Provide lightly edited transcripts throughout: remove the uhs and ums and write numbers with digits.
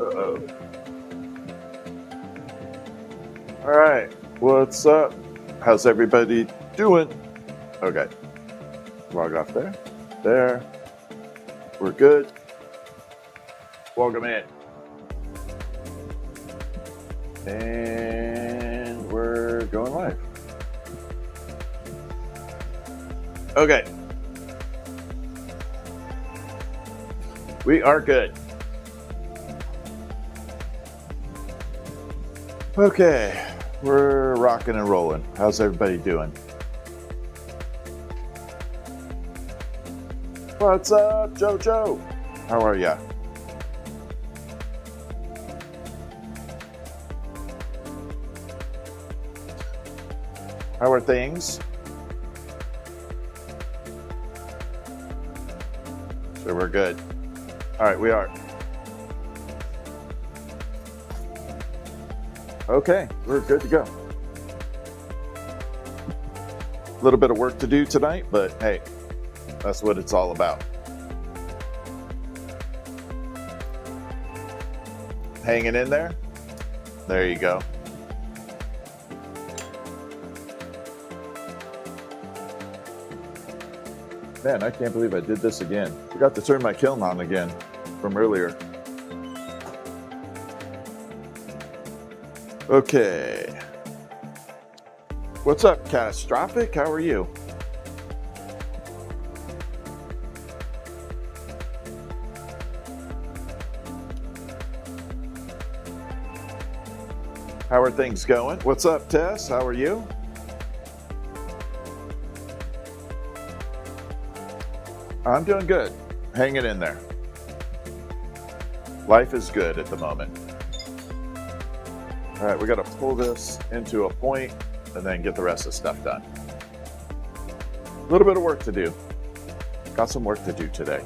Uh-oh. All right, what's up? How's everybody doing? Okay, log off there. There, we're good. Welcome in. And we're going live. Okay. We are good. Okay, we're rocking and rolling. How's everybody doing? What's up, Jojo? How are ya? How are things? So we're good. All right, we are. Okay, we're good to go. A little bit of work to do tonight, but hey, that's what it's all about. Hanging in there? There you go. Man, I can't believe I did this again. Forgot to turn my kiln on again from earlier. Okay. What's up, Catastrophic? How are you? How are things going? What's up, Tess? How are you? I'm doing good. Hanging in there. Life is good at the moment. All right, we got to pull this into a point and then get the rest of the stuff done. A little bit of work to do. Got some work to do today.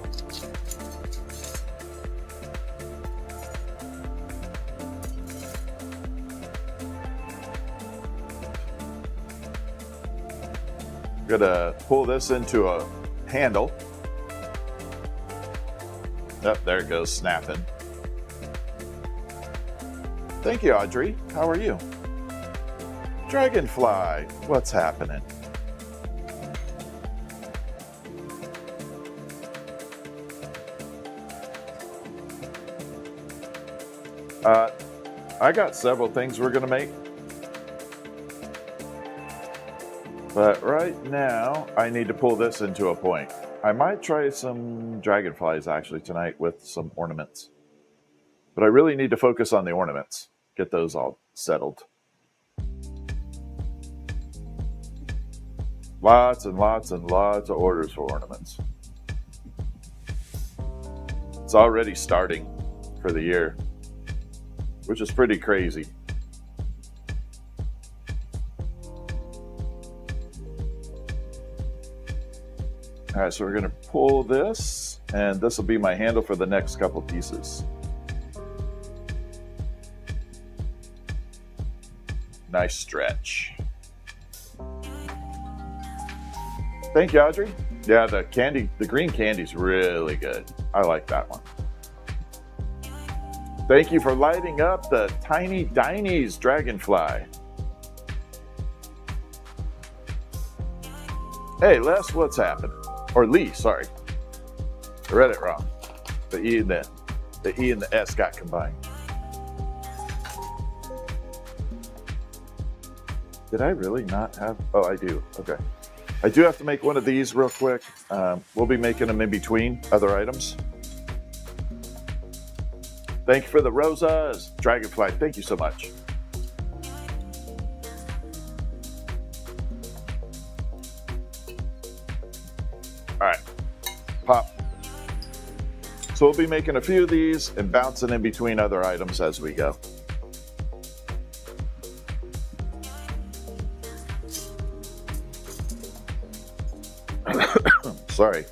Gonna pull this into a handle. Yep, there it goes, snapping. Thank you, Audrey. How are you? Dragonfly, what's happening? I got several things we're gonna make. But right now, I need to pull this into a point. I might try some dragonflies actually tonight with some ornaments. But I really need to focus on the ornaments. Get those all settled. Lots and lots and lots of orders for ornaments. It's already starting for the year, which is pretty crazy. All right, so we're going to pull this, and this will be my handle for the next couple pieces. Nice stretch. Thank you, Audrey. Yeah, the green candy's really good. I like that one. Thank you for lighting up the Tiny Dinies Dragonfly. Hey, Les, what's happening? Or Lee, sorry. I read it wrong. The E and the S got combined. Did I really not have? Oh, I do. Okay. I do have to make one of these real quick. We'll be making them in between other items. Thank you for the roses. Dragonfly, thank you so much. All right, pop. So we'll be making a few of these and bouncing in between other items as we go. Sorry.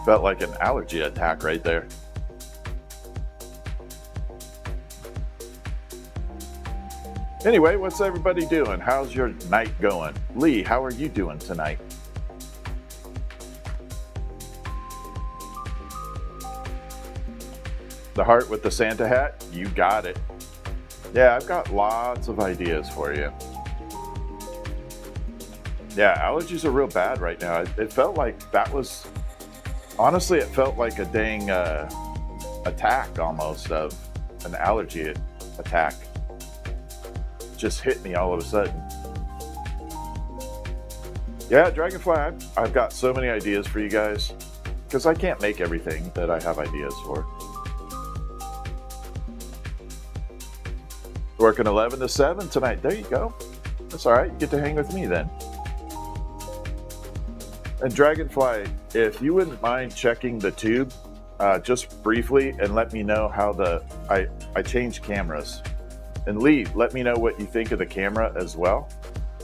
Felt like an allergy attack right there. Anyway, what's everybody doing? How's your night going? Lee, how are you doing tonight? The heart with the Santa hat? You got it. Yeah, I've got lots of ideas for you. Yeah, allergies are real bad right now. It felt like that was, honestly, it felt like a dang attack almost of an allergy attack. Just hit me all of a sudden. Yeah, Dragonfly, I've got so many ideas for you guys because I can't make everything that I have ideas for. Working 11 to 7 tonight. There you go. That's all right. You get to hang with me then. And Dragonfly, if you wouldn't mind checking the tube just briefly and let me know how I changed cameras. And Lee, let me know what you think of the camera as well.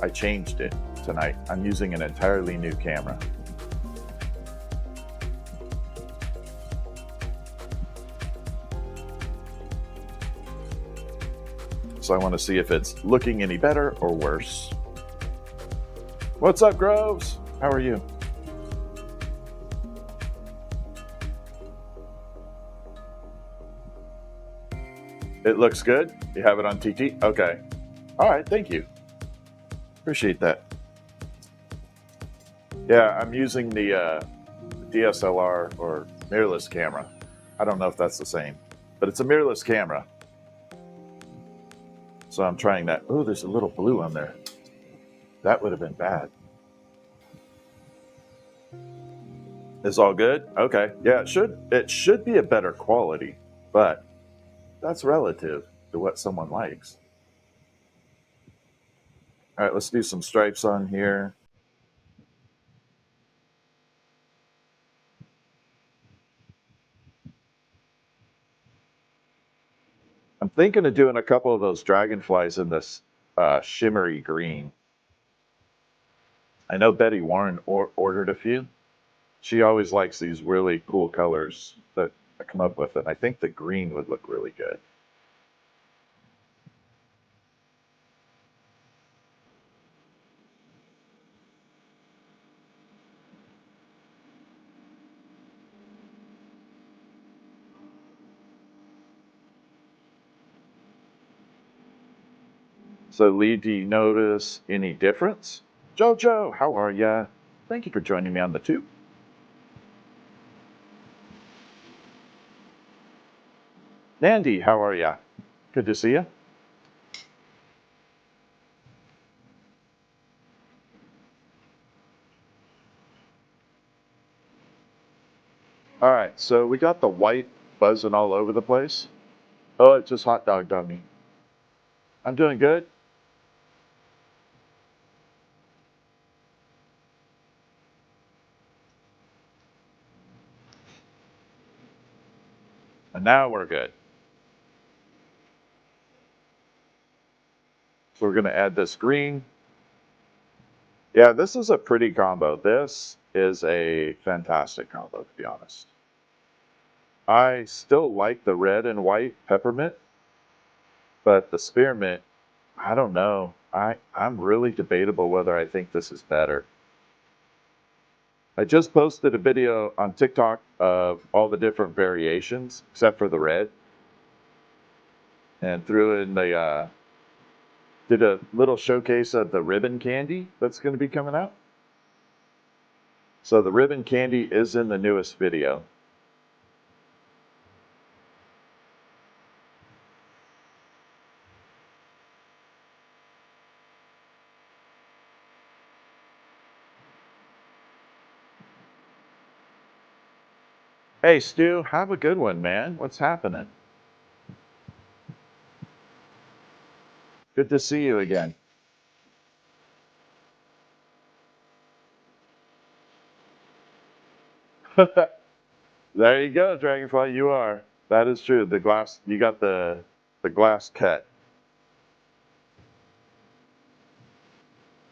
I changed it tonight. I'm using an entirely new camera. So I want to see if it's looking any better or worse. What's up, Groves? How are you? It looks good. You have it on TT? Okay. All right, thank you. Appreciate that. Yeah, I'm using the DSLR or mirrorless camera. I don't know if that's the same, but it's a mirrorless camera. So I'm trying that. Oh, there's a little blue on there. That would have been bad. Is all good? Okay. Yeah, it should be a better quality, but that's relative to what someone likes. All right, let's do some stripes on here. I'm thinking of doing a couple of those dragonflies in this shimmery green. I know Betty Warren ordered a few. She always likes these really cool colors that I come up with, and I think the green would look really good. So, Lee, do you notice any difference? Jojo, how are ya? Thank you for joining me on the tube. Nandy, how are ya? Good to see you. All right, so we got the white buzzing all over the place. Oh, it just hot dogged on me. I'm doing good. And now we're good. So we're going to add this green. Yeah, this is a pretty combo. This is a fantastic combo, to be honest. I still like the red and white peppermint, but the spearmint, I don't know. I'm really debatable whether I think this is better. I just posted a video on TikTok of all the different variations, except for the red, and threw in the did a little showcase of the ribbon candy that's going to be coming out. So the ribbon candy is in the newest video. Hey, Stu, have a good one, man. What's happening? Good to see you again. There you go, Dragonfly. You are. That is true. The glass. You got the glass cut.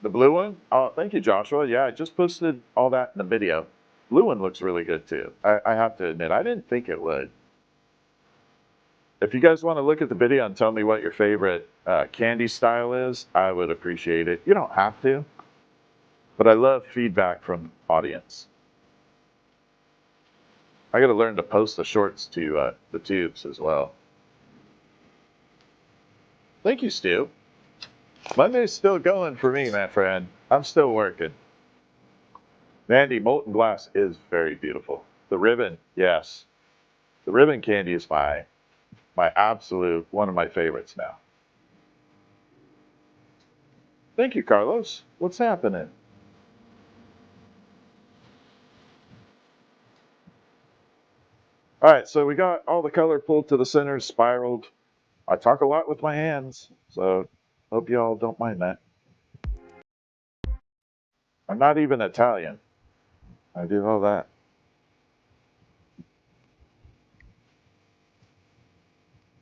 The blue one. Oh, thank you, Joshua. Yeah, I just posted all that in the video. Blue one looks really good too. I have to admit, I didn't think it would. If you guys want to look at the video and tell me what your favorite candy style is, I would appreciate it. You don't have to, but I love feedback from audience. I got to learn to post the shorts to the tubes as well. Thank you, Stu. Monday's still going for me, my friend. I'm still working. Mandy, molten glass is very beautiful. The ribbon, yes. The ribbon candy is my absolute, one of my favorites now. Thank you, Carlos. What's happening? All right, so we got all the color pulled to the center, spiraled. I talk a lot with my hands, so hope you all don't mind that. I'm not even Italian. I do all that.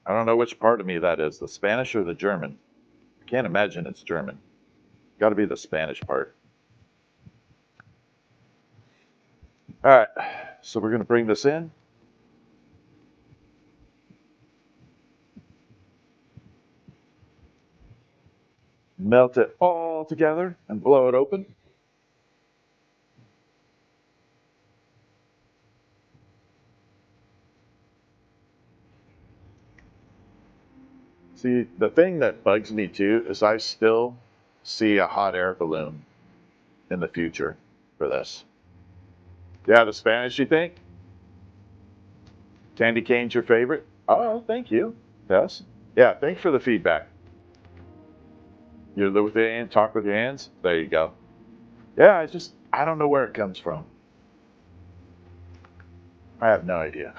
I don't know which part of me that is, the Spanish or the German. I can't imagine it's German. Got to be the Spanish part. All right, so we're going to bring this in. Melt it all together and blow it open. See, the thing that bugs me too is I still see a hot air balloon in the future for this. Yeah, the Spanish, you think? Candy cane's your favorite? Oh, thank you. Yes. Yeah, thanks for the feedback. You live with your hands, talk with your hands. There you go. Yeah, I don't know where it comes from. I have no idea.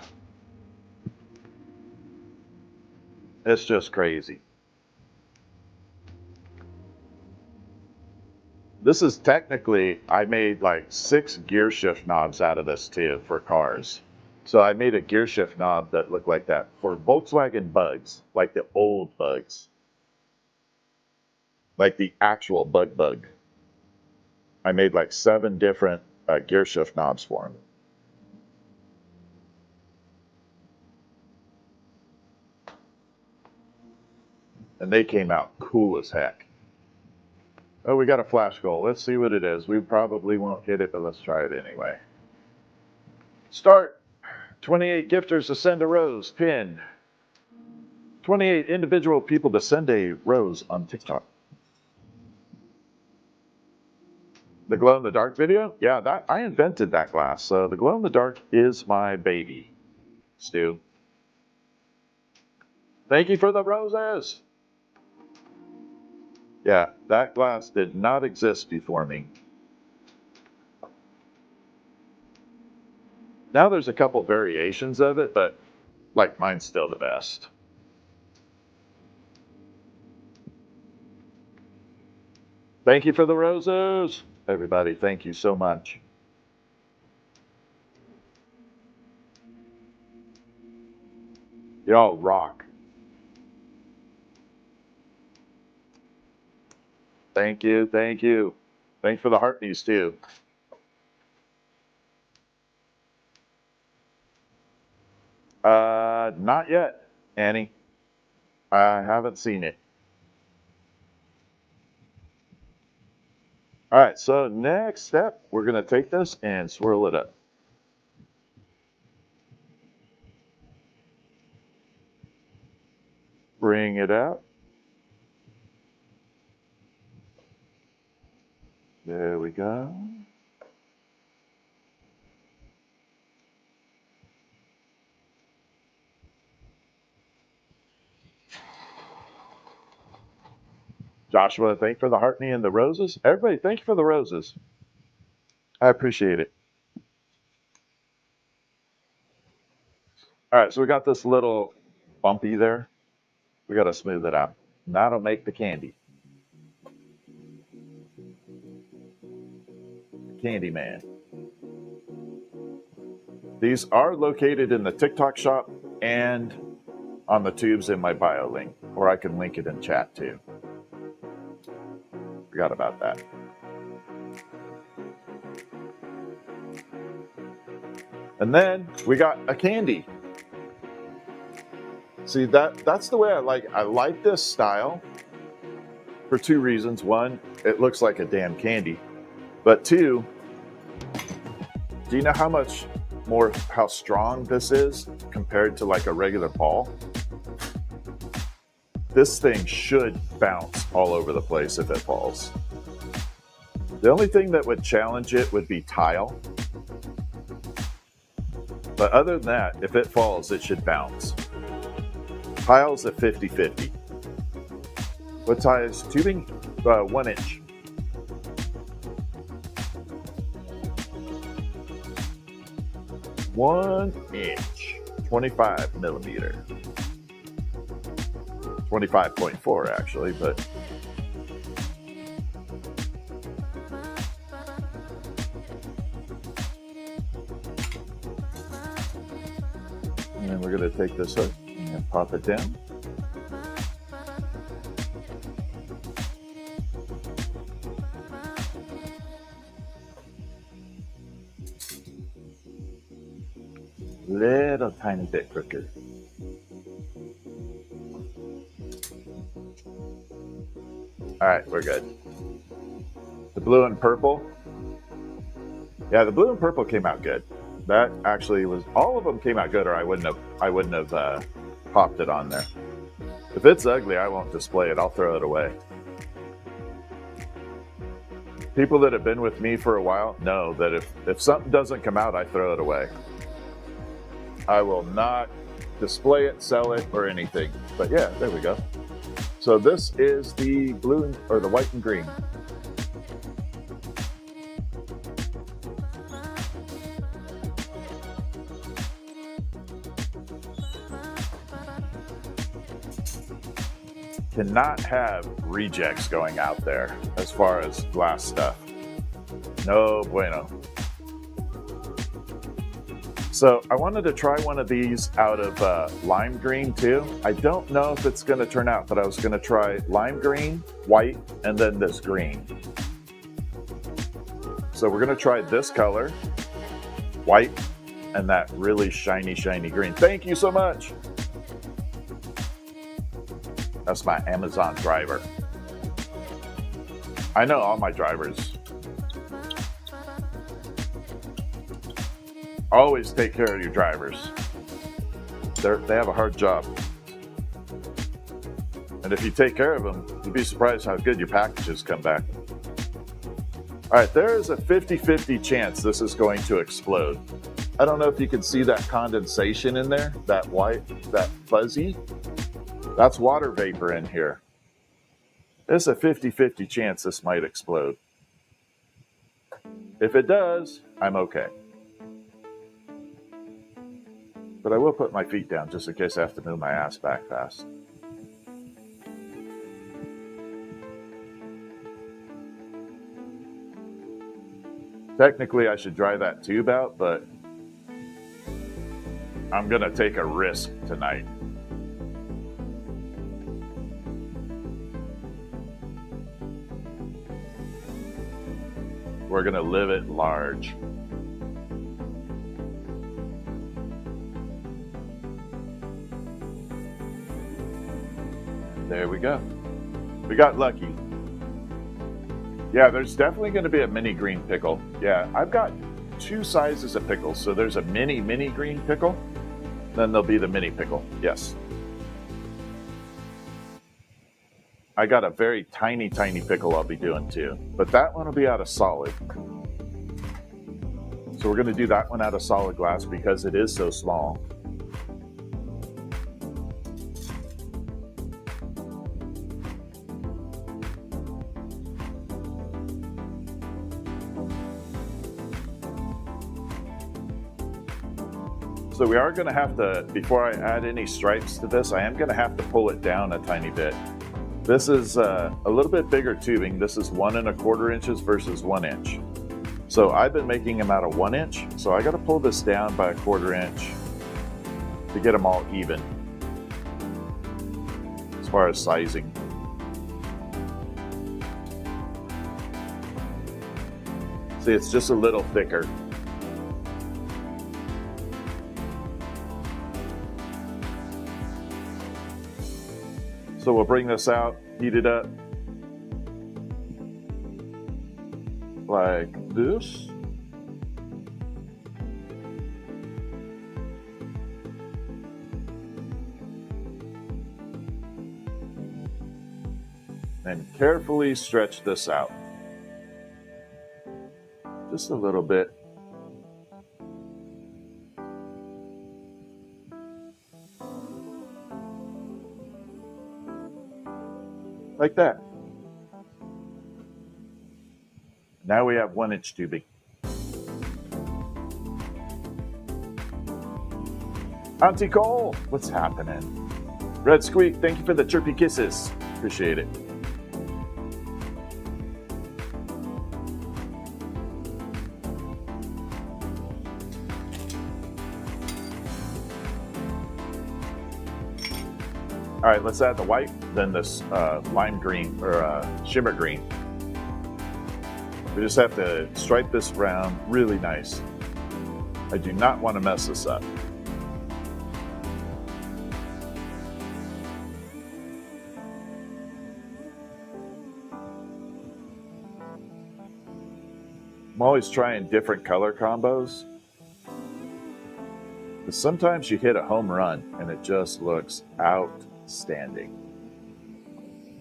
It's just crazy. This is technically, I made like 6 gear shift knobs out of this too for cars. So I made a gear shift knob that looked like that for Volkswagen Bugs, like the old Bugs. Like the actual bug. I made like 7 different gear shift knobs for them. And they came out cool as heck. Oh, we got a flash goal. Let's see what it is. We probably won't hit it, but let's try it anyway. Start. 28 gifters to send a rose. Pin. 28 individual people to send a rose on TikTok. The glow-in-the-dark video? Yeah, that I invented that glass. So the glow-in-the-dark is my baby. Stu. Thank you for the roses. Yeah, that glass did not exist before me. Now there's a couple variations of it, but like mine's still the best. Thank you for the roses. Everybody, thank you so much. Y'all rock. Thank you, thank you. Thanks for the heart knees too. Not yet, Annie. I haven't seen it. All right, so next step, we're gonna take this and swirl it up. Bring it out. There we go. Joshua, thank you for the heart knee and the roses. Everybody, thank you for the roses. I appreciate it. All right, so we got this little bumpy there. We got to smooth it out. And that'll make the candy. Candy Man. These are located in the TikTok shop and on the tubes in my bio link, or I can link it in chat too. Forgot about that. And then we got a candy. See, that's the way I like this style for 2 reasons. 1, it looks like a damn candy. But 2, do you know how much more how strong this is compared to like a regular ball, this thing should bounce all over the place if it falls. The only thing that would challenge it would be tile. But other than that, if it falls, it should bounce. Tile's at 50-50. What tie is tubing? 1 inch. One inch, 25 millimeter. 25.4 actually, but and then we're going to take this hook and pop it down. Little tiny bit crooked. All right, we're good. The blue and purple. Yeah, the blue and purple came out good. That actually was, all of them came out good, or I wouldn't have popped it on there. If it's ugly, I won't display it. I'll throw it away. People that have been with me for a while know that if something doesn't come out, I throw it away. I will not display it, sell it, or anything. But yeah, there we go. So this is the blue, or the white and green. Cannot have rejects going out there as far as glass stuff. No bueno. So I wanted to try one of these out of lime green too. I don't know if it's going to turn out, but I was going to try lime green, white, and then this green. So we're going to try this color, white, and that really shiny, shiny green. Thank you so much. That's my Amazon driver. I know all my drivers. Always take care of your drivers. They have a hard job. And if you take care of them, you'd be surprised how good your packages come back. All right, there is a 50-50 chance this is going to explode. I don't know if you can see that condensation in there, that white, that fuzzy. That's water vapor in here. There's a 50-50 chance this might explode. If it does, I'm okay. But I will put my feet down just in case I have to move my ass back fast. Technically, I should dry that tube out, but I'm gonna take a risk tonight. We're gonna live it large. There we go. We got lucky. Yeah, there's definitely going to be a mini green pickle. Yeah, I've got two sizes of pickles. So there's a mini green pickle. Then there'll be the mini pickle. Yes. I got a very tiny pickle I'll be doing too. But that one will be out of solid. So we're going to do that one out of solid glass because it is so small. So we are going to have to, before I add any stripes to this, I am going to have to pull it down a tiny bit. This is a little bit bigger tubing. This is 1 1/4 inches versus 1 inch. So I've been making them out of 1 inch. So I got to pull this down by 1/4 inch to get them all even as far as sizing. See, it's just a little thicker. So we'll bring this out, heat it up like this. and carefully stretch this out. Just a little bit. Like that. Now we have 1-inch tubing. Auntie Cole, what's happening? Red Squeak, thank you for the chirpy kisses. Appreciate it. All right, let's add the white, then this lime green or shimmer green. We just have to stripe this round really nice. I do not want to mess this up. I'm always trying different color combos. Because sometimes you hit a home run and it just looks outstanding.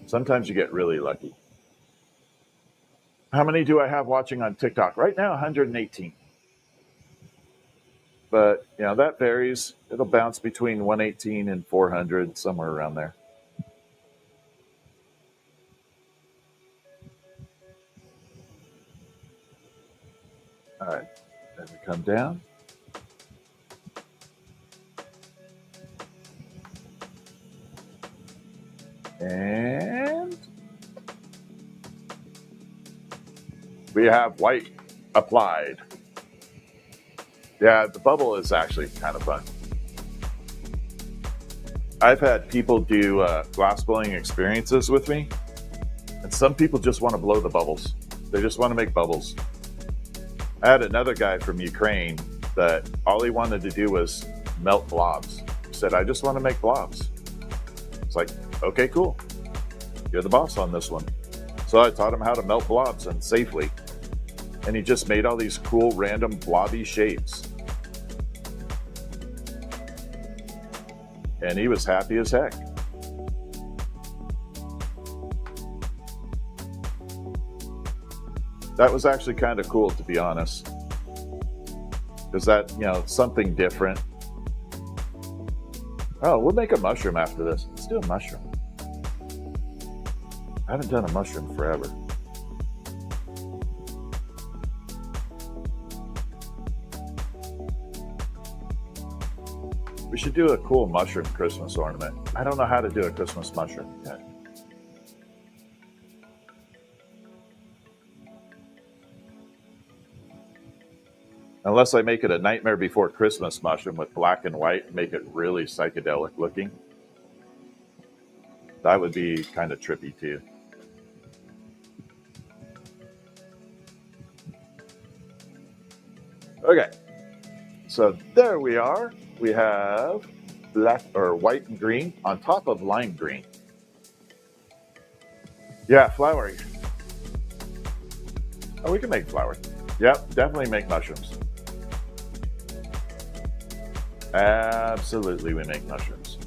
Sometimes you get really lucky. How many do I have watching on TikTok? Right now, 118. But, you know, that varies. It'll bounce between 118 and 400, somewhere around there. All right, then we come down. And we have white applied. Yeah, the bubble is actually kind of fun. I've had people do glassblowing experiences with me, and some people just want to blow the bubbles. They just want to make bubbles. I had another guy from Ukraine that all he wanted to do was melt blobs. He said, I just want to make blobs. It's like, okay, cool. You're the boss on this one. So I taught him how to melt blobs and safely. And he just made all these cool random blobby shapes. And he was happy as heck. That was actually kind of cool, to be honest. Because that, you know, something different. Oh, we'll make a mushroom after this. Let's do a mushroom. I haven't done a mushroom forever. We should do a cool mushroom Christmas ornament. I don't know how to do a Christmas mushroom yet. Unless I make it a Nightmare Before Christmas mushroom with black and white and make it really psychedelic looking. That would be kind of trippy too. Okay, so there we are. We have black or white and green on top of lime green. Yeah, flowering. Oh, we can make flowers. Yep, definitely make mushrooms. Absolutely, we make mushrooms.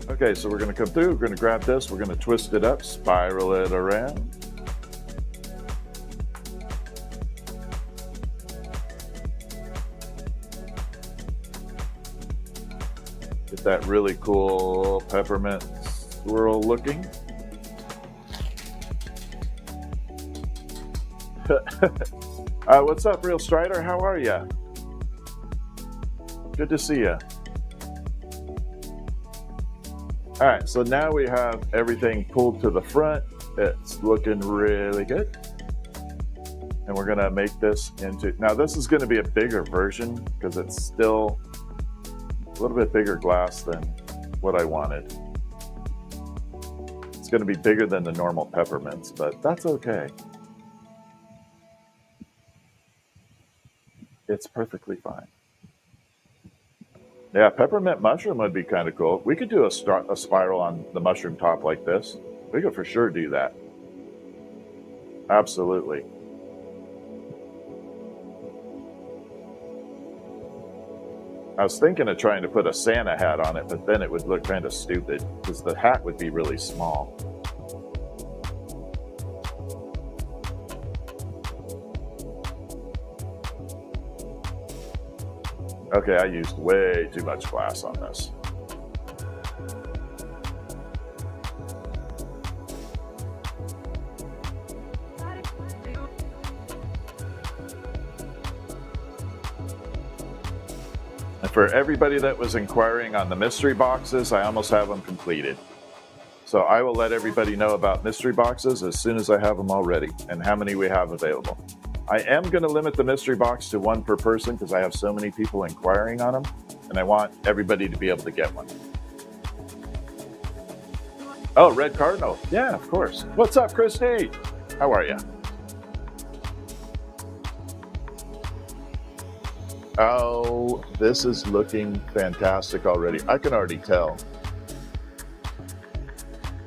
Okay, so we're going to come through. We're going to grab this. We're going to twist it up, spiral it around. Get that really cool peppermint swirl looking. What's up, Real Strider? How are you? Good to see you. All right, so now we have everything pulled to the front. It's looking really good. And we're gonna make this into, now this is gonna be a bigger version because it's still a little bit bigger glass than what I wanted. It's gonna be bigger than the normal peppermints, but that's okay. It's perfectly fine. Yeah, peppermint mushroom would be kind of cool. We could do a spiral on the mushroom top like this. We could for sure do that. Absolutely. I was thinking of trying to put a Santa hat on it, but then it would look kind of stupid because the hat would be really small. Okay, I used way too much glass on this. And for everybody that was inquiring on the mystery boxes, I almost have them completed. So I will let everybody know about mystery boxes as soon as I have them all ready and how many we have available. I am going to limit the mystery box to 1 per person because I have so many people inquiring on them, and I want everybody to be able to get one. Oh, Red Cardinal. Yeah, of course. What's up, Christy? How are you? Oh, this is looking fantastic already. I can already tell.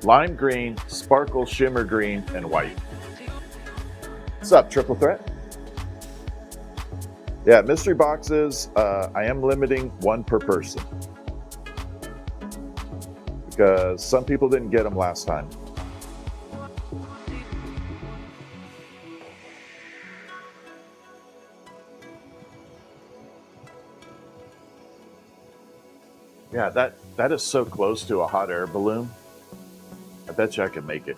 Lime green, sparkle shimmer green, and white. What's up, Triple Threat? Yeah, mystery boxes, I am limiting 1 per person. Because some people didn't get them last time. Yeah, that is so close to a hot air balloon. I bet you I could make it.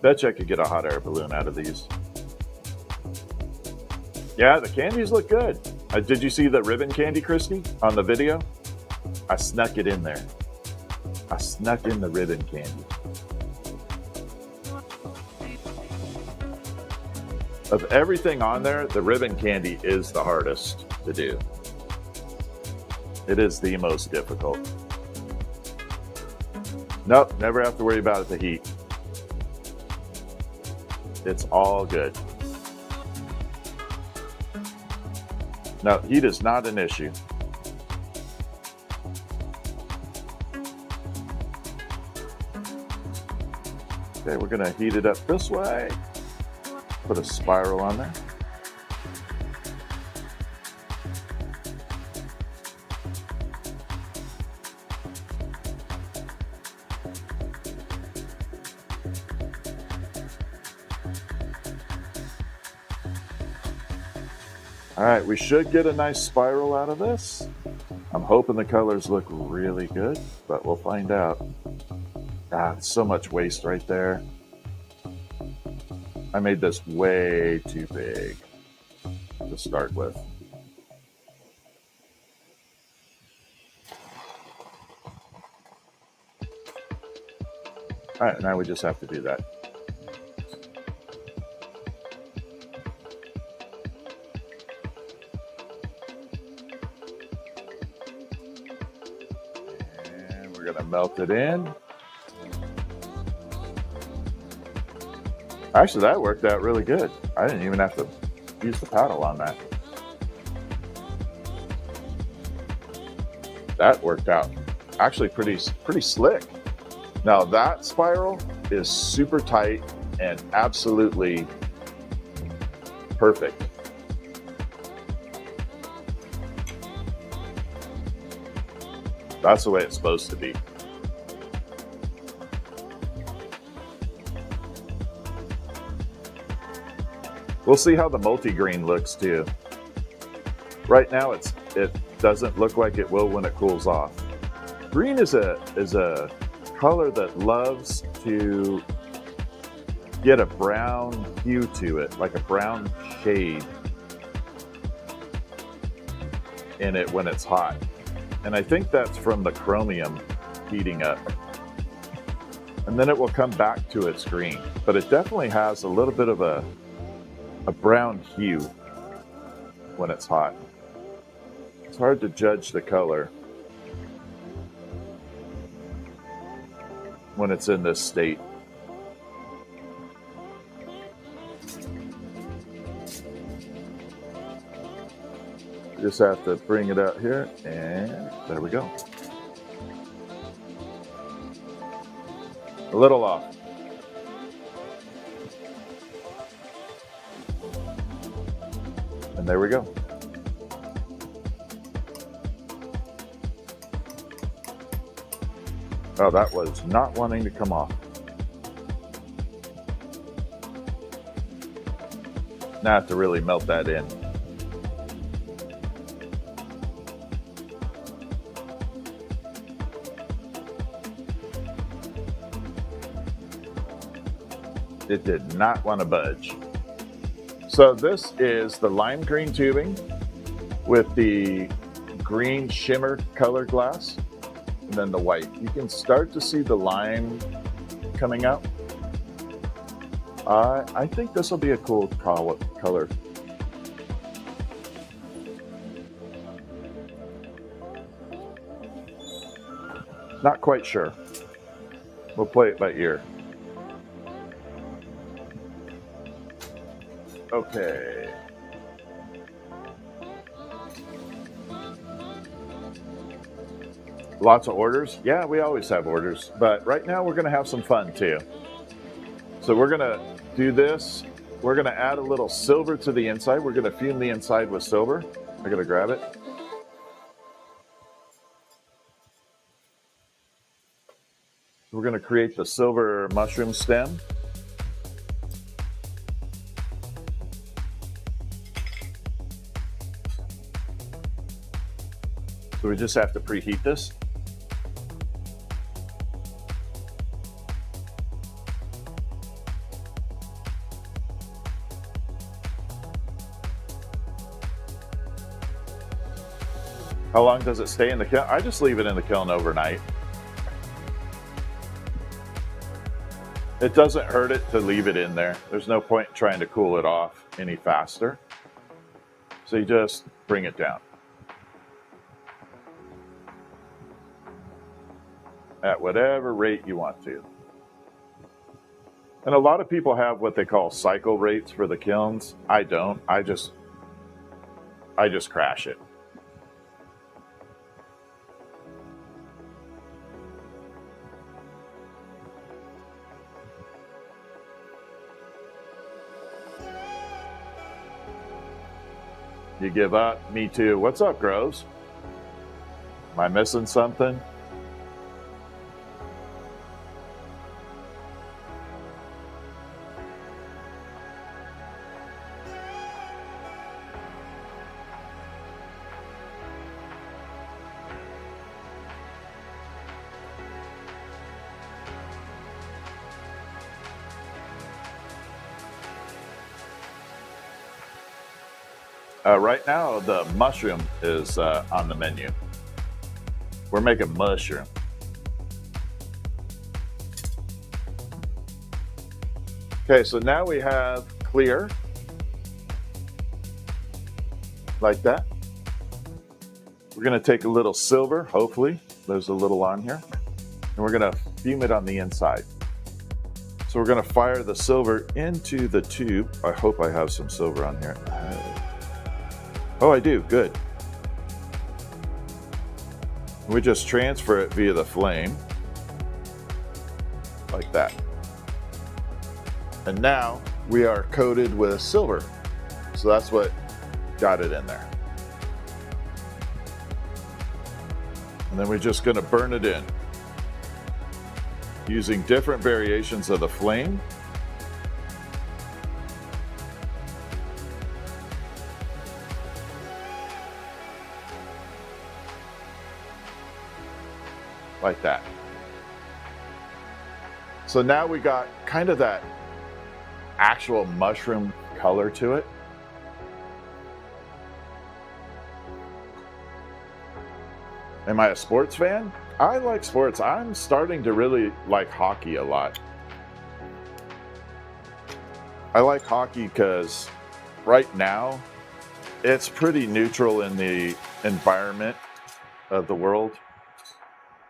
Bet you I could get a hot air balloon out of these. Yeah, the candies look good. Did you see the ribbon candy, Christy, on the video? I snuck it in there. I snuck in the ribbon candy. Of everything on there, the ribbon candy is the hardest to do. It is the most difficult. Nope, never have to worry about the heat. It's all good. No, heat is not an issue. Okay, we're gonna heat it up this way. Put a spiral on there. All right, we should get a nice spiral out of this. I'm hoping the colors look really good, but we'll find out. Ah, so much waste right there. I made this way too big to start with. All right, now we just have to do that. And we're gonna melt it in. Actually, that worked out really good. I didn't even have to use the paddle on that. That worked out actually pretty slick. Now that spiral is super tight and absolutely perfect. That's the way it's supposed to be. We'll see how the multi-green looks too. Right now it doesn't look like it will when it cools off. Green is a color that loves to get a brown hue to it, like a brown shade in it when it's hot. And I think that's from the chromium heating up. And then it will come back to its green. But it definitely has a little bit of a brown hue when it's hot. It's hard to judge the color when it's in this state. Just have to bring it out here, and there we go. A little off. And there we go. Oh, that was not wanting to come off. Now I have to really melt that in. It did not want to budge. So this is the lime green tubing with the green shimmer color glass, and then the white. You can start to see the lime coming out. I think this will be a cool color. Not quite sure. We'll play it by ear. Okay. Lots of orders? Yeah, we always have orders, but right now we're going to have some fun too. So we're going to do this. We're going to add a little silver to the inside. We're going to fume the inside with silver. I'm going to grab it. We're going to create the silver mushroom stem. So we just have to preheat this. How long does it stay in the kiln? I just leave it in the kiln overnight. It doesn't hurt it to leave it in there. There's no point in trying to cool it off any faster. So you just bring it down. At whatever rate you want to. And a lot of people have what they call cycle rates for the kilns. I don't. I just crash it. You give up? Me too. What's up, Groves? Am I missing something? Right now, the mushroom is on the menu. We're making mushroom. Okay, so now we have clear, like that. We're going to take a little silver, hopefully. There's a little on here. And we're going to fume it on the inside. So we're going to fire the silver into the tube. I hope I have some silver on here. Oh, I do. Good. We just transfer it via the flame, like that. And now we are coated with silver. So that's what got it in there. And then we're just going to burn it in using different variations of the flame. Like that. So now we got kind of that actual mushroom color to it. Am I a sports fan? I like sports. I'm starting to really like hockey a lot. I like hockey because right now it's pretty neutral in the environment of the world.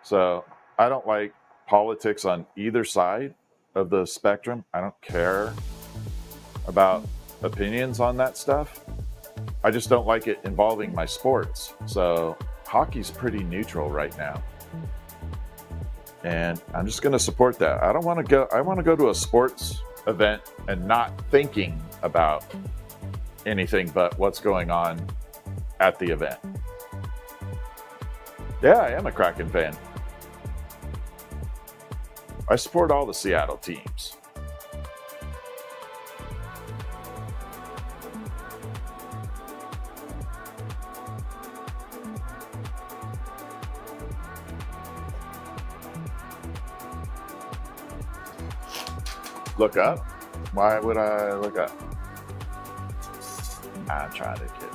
So I don't like politics on either side of the spectrum. I don't care about opinions on that stuff. I just don't like it involving my sports. So hockey's pretty neutral right now. And I'm just going to support that. I don't want to go. I want to go to a sports event and not thinking about anything but what's going on at the event. Yeah, I am a Kraken fan. I support all the Seattle teams. Look up? Why would I look up? I'm trying to kid.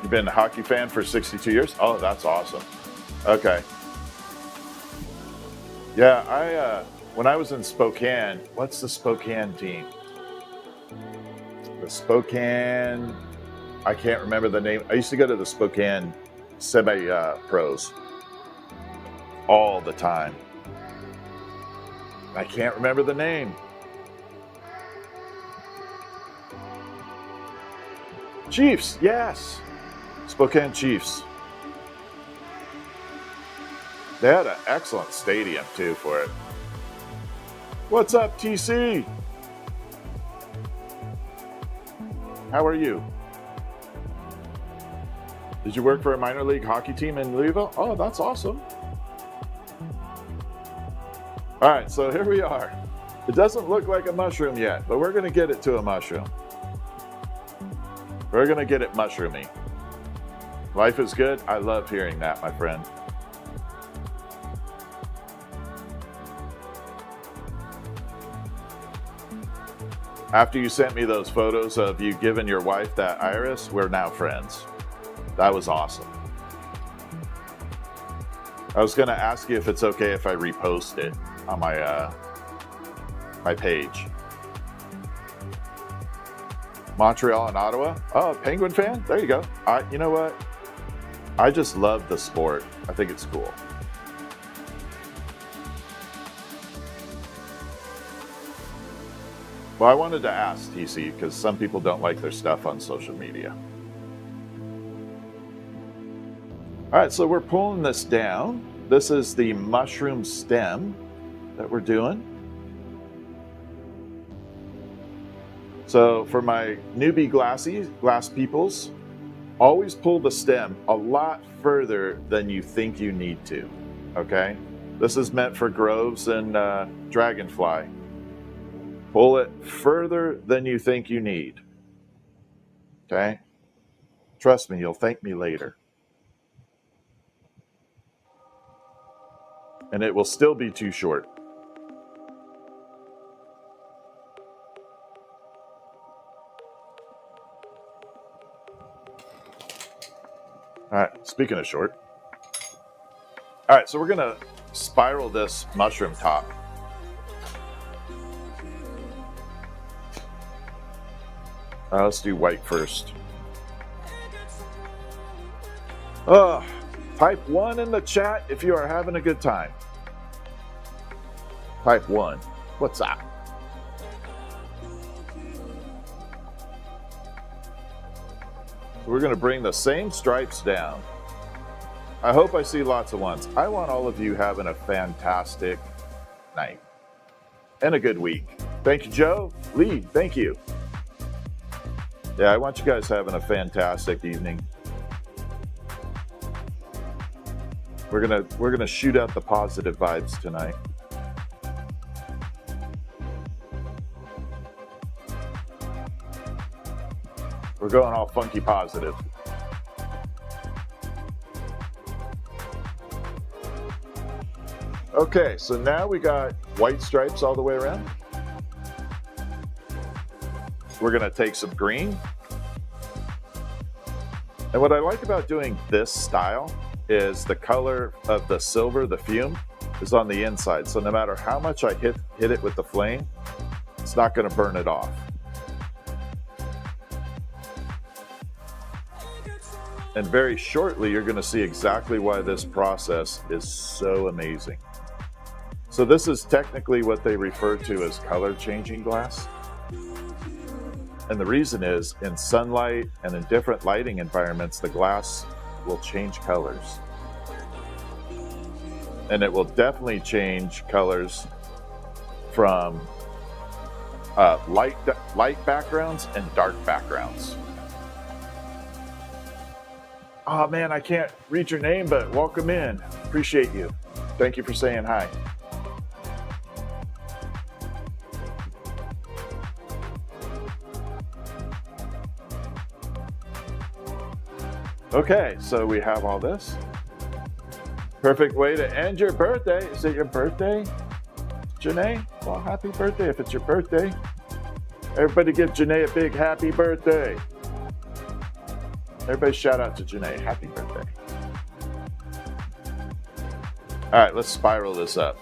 You've been a hockey fan for 62 years? Oh, that's awesome. Okay. Yeah, when I was in Spokane, what's the Spokane team? The Spokane, I can't remember the name. I used to go to the Spokane semi-pros all the time. I can't remember the name. Chiefs, yes. Spokane Chiefs. They had an excellent stadium, too, for it. What's up, TC? How are you? Did you work for a minor league hockey team in Louisville? Oh, that's awesome. All right, so here we are. It doesn't look like a mushroom yet, but we're going to get it to a mushroom. We're going to get it mushroomy. Life is good. I love hearing that, my friend. After you sent me those photos of you giving your wife that iris, we're now friends. That was awesome. I was going to ask you if it's okay if I repost it on my page. Montreal and Ottawa. Oh, Penguin fan? There you go. You know what? I just love the sport. I think it's cool. Well, I wanted to ask, TC, because some people don't like their stuff on social media. All right, so we're pulling this down. This is the mushroom stem that we're doing. So for my newbie glass peoples, always pull the stem a lot further than you think you need to, okay? This is meant for groves and dragonfly. Pull it further than you think you need, okay? Trust me, you'll thank me later. And it will still be too short. All right, speaking of short. All right, so we're gonna spiral this mushroom top. Let's do white first. Type 1 in the chat if you are having a good time. Type 1. What's up? We're going to bring the same stripes down. I hope I see lots of ones. I want all of you having a fantastic night and a good week. Thank you, Joe. Lee, thank you. Yeah, I want you guys having a fantastic evening. We're gonna shoot out the positive vibes tonight. We're going all funky positive. Okay, so now we got white stripes all the way around. We're gonna take some green. And what I like about doing this style is the color of the silver, the fume, is on the inside. So no matter how much I hit it with the flame, it's not gonna burn it off. And very shortly, you're gonna see exactly why this process is so amazing. So this is technically what they refer to as color changing glass. And the reason is, in sunlight and in different lighting environments, the glass will change colors. And it will definitely change colors from light backgrounds and dark backgrounds. Oh man, I can't read your name, but welcome in. Appreciate you. Thank you for saying hi. Okay, so we have all this. Perfect way to end your birthday. Is it your birthday, Janae? Well, happy birthday if it's your birthday. Everybody give Janae a big happy birthday. Everybody shout out to Janae. Happy birthday. All right, let's spiral this up.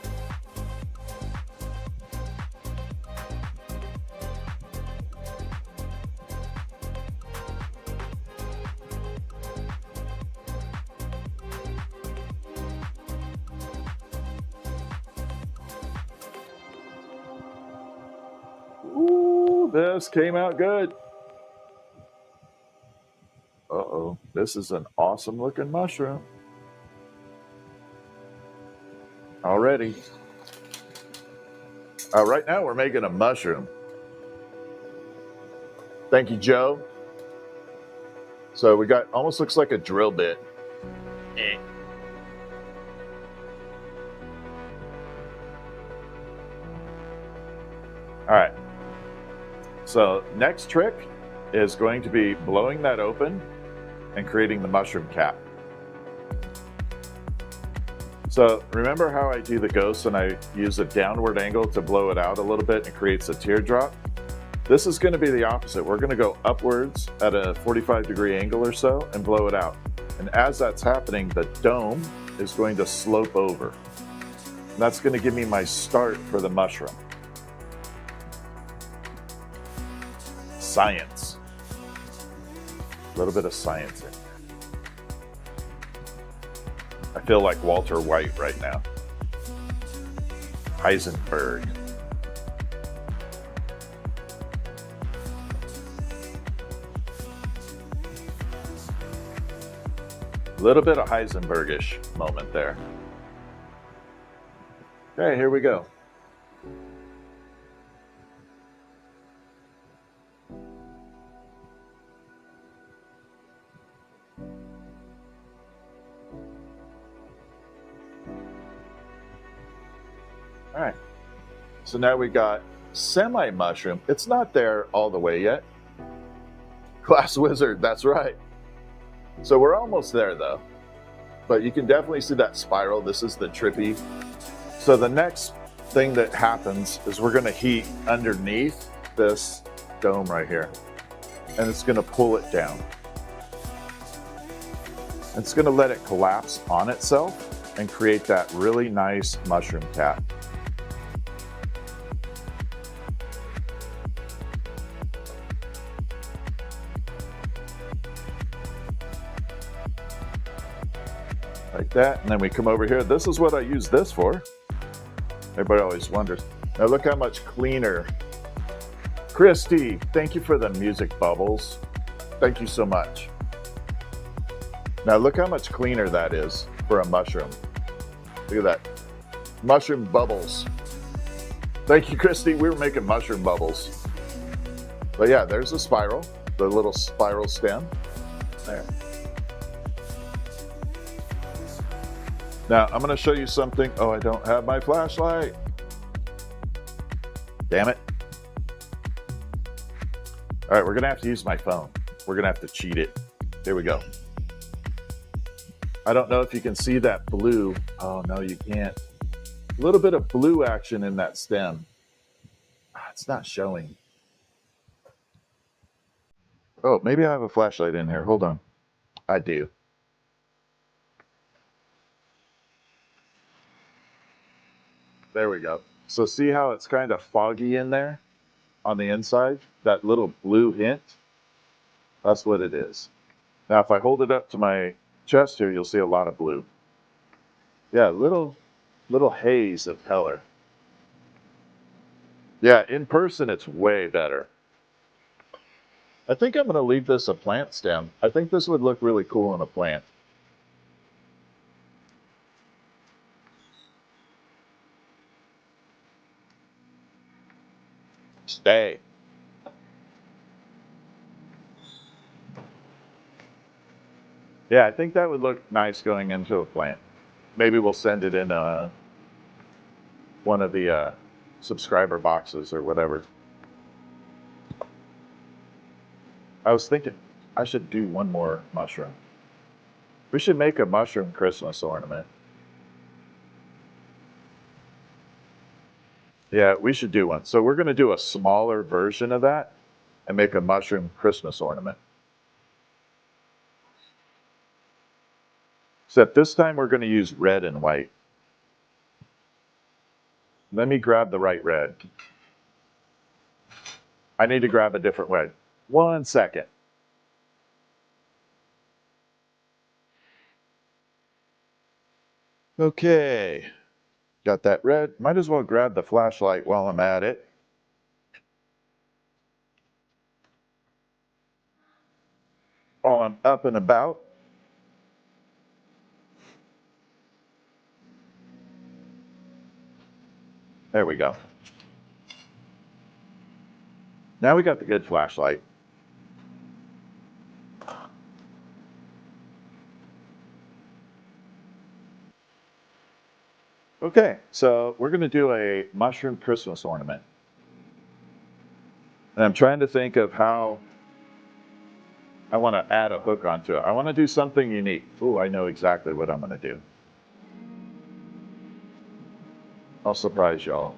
Ooh, this came out good. Uh-oh, this is an awesome looking mushroom. Already. Right now we're making a mushroom. Thank you, Joe. So we got, almost looks like a drill bit. All right. So next trick is going to be blowing that open and creating the mushroom cap. So remember how I do the ghost and I use a downward angle to blow it out a little bit and creates a teardrop? This is going to be the opposite. We're going to go upwards at a 45-degree angle or so and blow it out. And as that's happening, the dome is going to slope over. And that's going to give me my start for the mushroom. Science. A little bit of science in here. I feel like Walter White right now. Heisenberg. A little bit of Heisenbergish moment there. Okay, here we go. All right, so now we got semi-mushroom. It's not there all the way yet. Glass wizard, that's right. So we're almost there though, but you can definitely see that spiral. This is the trippy. So the next thing that happens is we're gonna heat underneath this dome right here, and it's gonna pull it down. It's gonna let it collapse on itself and create that really nice mushroom cap. Like that, and then we come over here. This is what I use this for. Everybody always wonders. Now look how much cleaner. Christy, thank you for the music bubbles. Thank you so much. Now look how much cleaner that is for a mushroom. Look at that. Mushroom bubbles. Thank you, Christy. We were making mushroom bubbles. But yeah, there's the spiral, the little spiral stem. There. Now, I'm going to show you something. Oh, I don't have my flashlight. Damn it. All right, we're going to have to use my phone. We're going to have to cheat it. Here we go. I don't know if you can see that blue. Oh, no, you can't. A little bit of blue action in that stem. It's not showing. Oh, maybe I have a flashlight in here. Hold on. I do. There we go. So see how it's kind of foggy in there on the inside? That little blue hint? That's what it is. Now, if I hold it up to my chest here, you'll see a lot of blue. Yeah, little haze of color. Yeah, in person, it's way better. I think I'm going to leave this a plant stem. I think this would look really cool on a plant. Stay. Yeah, I think that would look nice going into a plant. Maybe we'll send it in one of the subscriber boxes or whatever. I was thinking I should do one more mushroom. We should make a mushroom Christmas ornament. Yeah, we should do one. So we're going to do a smaller version of that and make a mushroom Christmas ornament. Except this time we're going to use red and white. Let me grab the right red. I need to grab a different red. 1 second. Okay. Got that red. Might as well grab the flashlight while I'm at it. While I'm up and about. There we go. Now we got the good flashlight. Okay, so we're going to do a mushroom Christmas ornament. And I'm trying to think of how I want to add a hook onto it. I want to do something unique. Ooh, I know exactly what I'm going to do. I'll surprise y'all.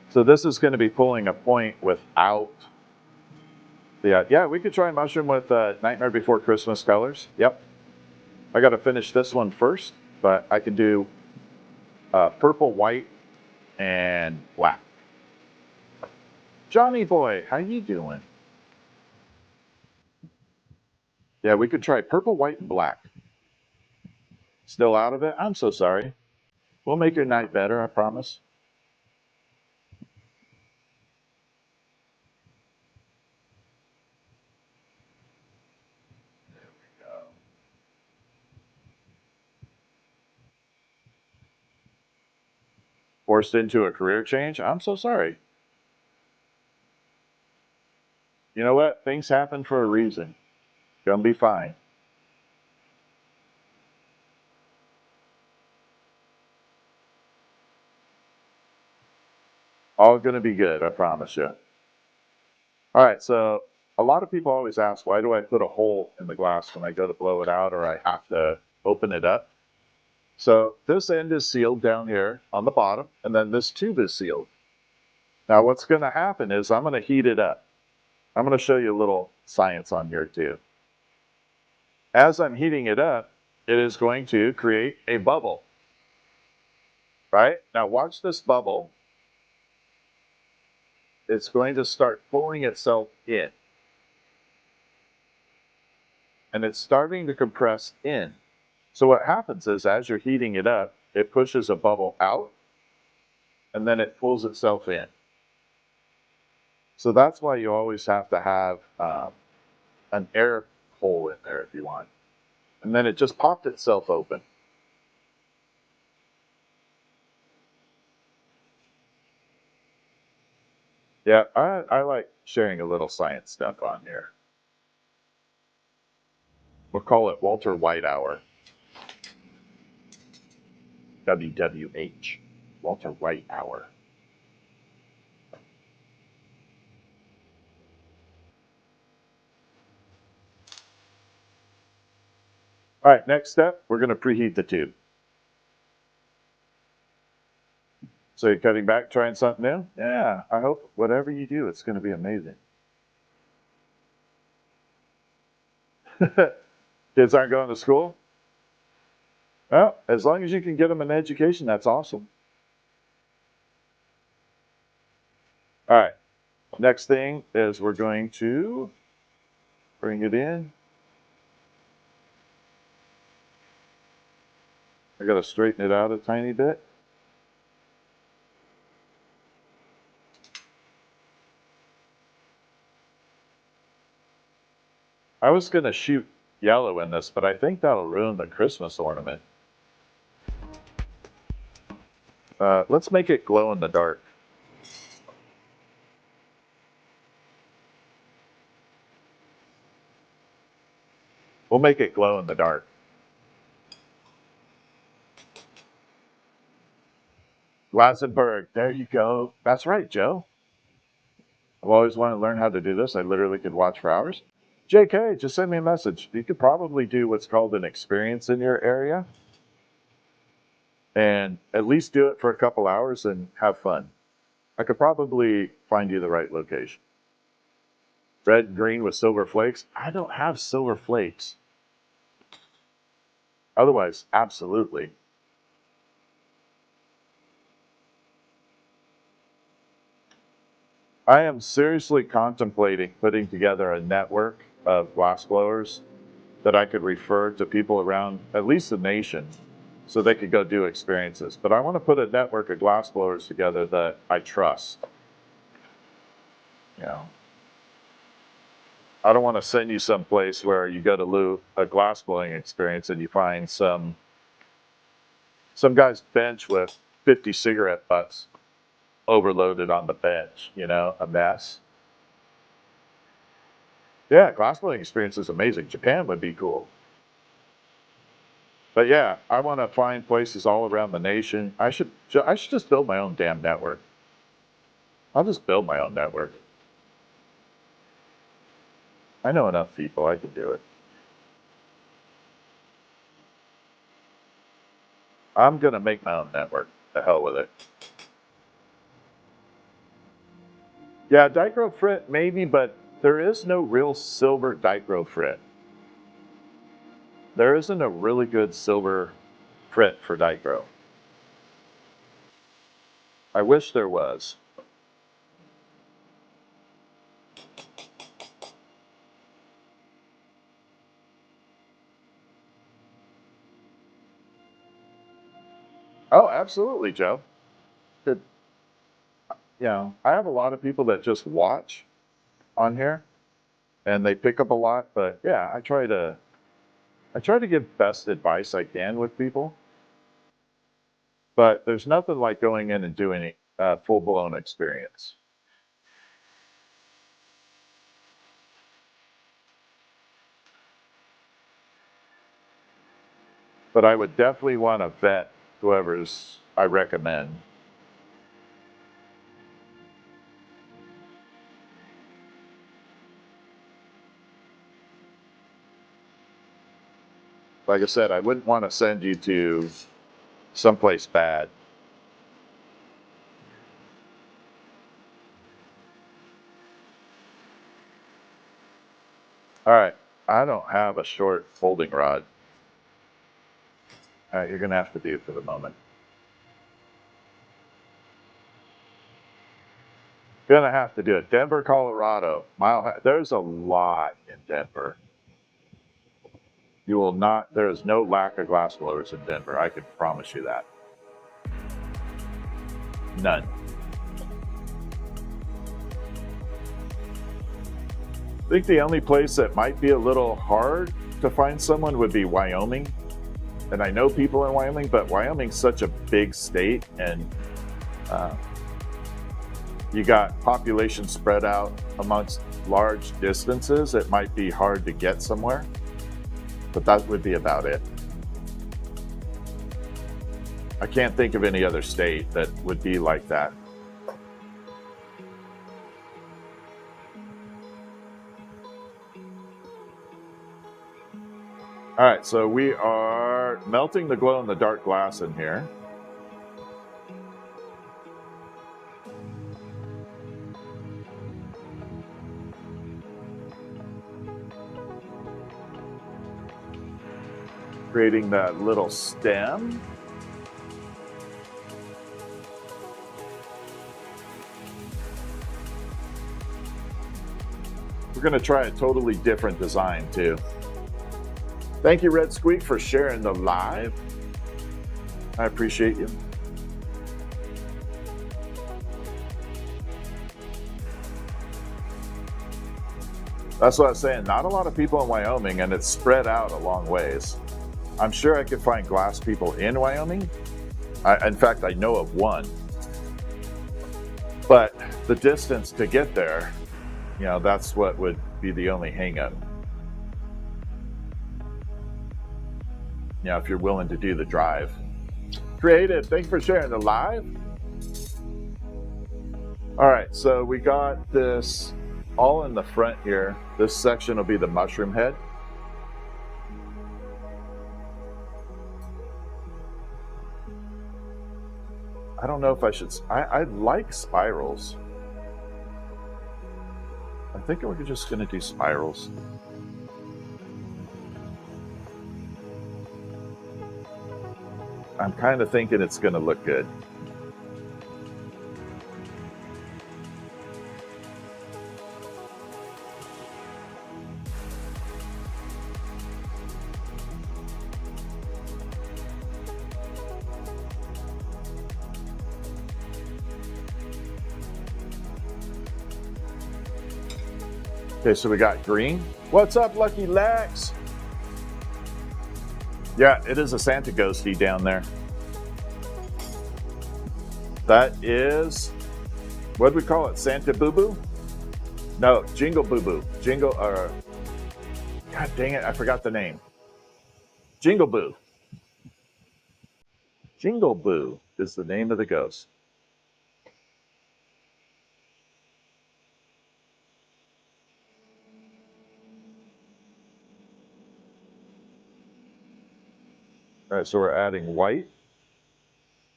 So this is going to be pulling a point without the, yeah, we could try mushroom with Nightmare Before Christmas colors. Yep. I got to finish this one first, but I can do purple, white, and black. Johnny boy, how you doing? Yeah, we could try purple, white, and black. Still out of it? I'm so sorry. We'll make your night better, I promise. Forced into a career change? I'm so sorry. You know what? Things happen for a reason. Gonna be fine. All gonna be good, I promise you. All right, so a lot of people always ask, why do I put a hole in the glass when I go to blow it out or I have to open it up? So this end is sealed down here on the bottom, and then this tube is sealed. Now what's gonna happen is I'm gonna heat it up. I'm gonna show you a little science on here too. As I'm heating it up, it is going to create a bubble, right? Now watch this bubble. It's going to start pulling itself in. And it's starting to compress in. So what happens is as you're heating it up, it pushes a bubble out and then it pulls itself in. So that's why you always have to have an air hole in there if you want. And then it just popped itself open. Yeah, I like sharing a little science stuff on here. We'll call it Walter White Hour. WWH. Walter White Hour. All right, next step, we're going to preheat the tube. So you're cutting back, trying something new? Yeah, I hope whatever you do, it's going to be amazing. Kids aren't going to school? Well, as long as you can get them an education, that's awesome. All right, next thing is we're going to bring it in. I got to straighten it out a tiny bit. I was going to shoot yellow in this, but I think that'll ruin the Christmas ornament. Let's make it glow in the dark. We'll make it glow in the dark. Glassenberg, there you go. That's right, Joe. I've always wanted to learn how to do this. I literally could watch for hours. JK, just send me a message. You could probably do what's called an experience in your area. And at least do it for a couple hours and have fun. I could probably find you the right location. Red and green with silver flakes. I don't have silver flakes. Otherwise, absolutely. I am seriously contemplating putting together a network of glassblowers that I could refer to people around at least the nation so they could go do experiences. But I want to put a network of glassblowers together that I trust. You know, I don't want to send you someplace where you go to a glassblowing experience and you find some guy's bench with 50 cigarette butts overloaded on the bench, you know, a mess. Yeah, glassblowing experience is amazing. Japan would be cool. But yeah, I want to find places all around the nation. I should just build my own damn network. I'll just build my own network. I know enough people, I can do it. I'm going to make my own network. The hell with it. Yeah, dichro frit maybe, but there is no real silver dichro frit. There isn't a really good silver frit for dichro. I wish there was. Oh, absolutely, Joe. Good. You know, I have a lot of people that just watch on here and they pick up a lot, but yeah, I try to give best advice I can with people. But there's nothing like going in and doing a full-blown experience. But I would definitely want to vet whoever's I recommend. Like I said, I wouldn't want to send you to someplace bad. All right, I don't have a short folding rod. All right, you're going to have to do it for the moment. Gonna have to do it. Denver, Colorado. There's a lot in Denver. You will not, there is no lack of glassblowers in Denver. I can promise you that. None. I think the only place that might be a little hard to find someone would be Wyoming. And I know people in Wyoming, but Wyoming's such a big state and you got population spread out amongst large distances. It might be hard to get somewhere, but that would be about it. I can't think of any other state that would be like that. All right, so we are melting the glow-in-the-dark glass in here. Creating that little stem. We're going to try a totally different design too. Thank you, Red Squeak, for sharing the live. I appreciate you. That's what I was saying. Not a lot of people in Wyoming, and it's spread out a long ways. I'm sure I could find glass people in Wyoming. In fact, I know of one. But the distance to get there, you know, that's what would be the only hang-up. You know, if you're willing to do the drive. Creative, thanks for sharing the live. All right, so we got this all in the front here. This section will be the mushroom head. I don't know if I should, I like spirals. I think we're just gonna do spirals. I'm kind of thinking it's gonna look good. Okay, so we got green. What's up, Lucky Lex? Yeah, it is a Santa ghosty down there. That is, what do we call it? Santa Boo Boo? No, Jingle Boo Boo. Jingle, God dang it, I forgot the name. Jingle Boo. Jingle Boo is the name of the ghost. All right, so we're adding white,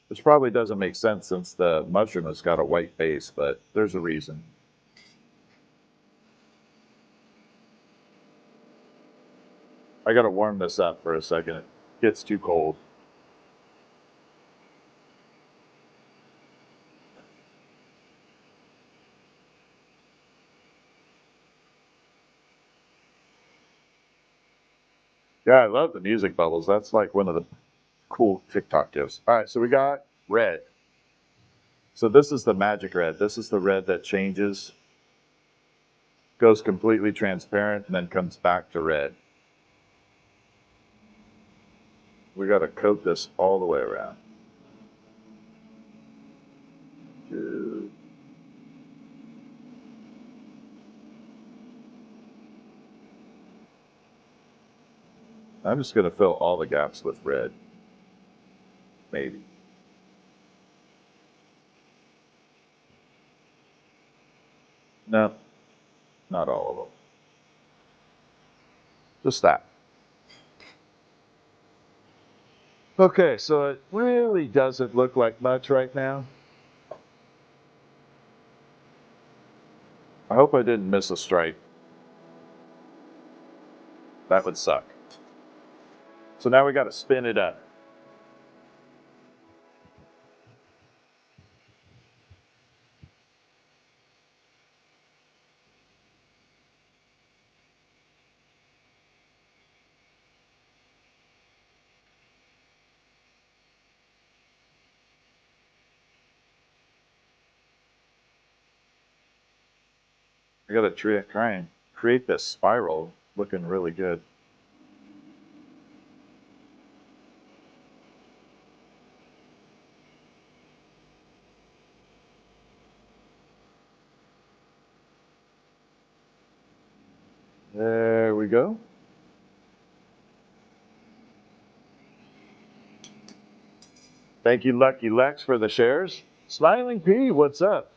which probably doesn't make sense since the mushroom has got a white base, but there's a reason. I gotta warm this up for a second. It gets too cold. Yeah, I love the music bubbles. That's like one of the cool TikTok tips. All right, so we got red. So this is the magic red. This is the red that changes, goes completely transparent, and then comes back to red. We got to coat this all the way around. I'm just going to fill all the gaps with red. Maybe. No, not all of them. Just that. Okay, so it really doesn't look like much right now. I hope I didn't miss a stripe. That would suck. So now we got to spin it up. I got to try and create this spiral looking really good. There we go. Thank you, Lucky Lex, for the shares. Smiling P, what's up?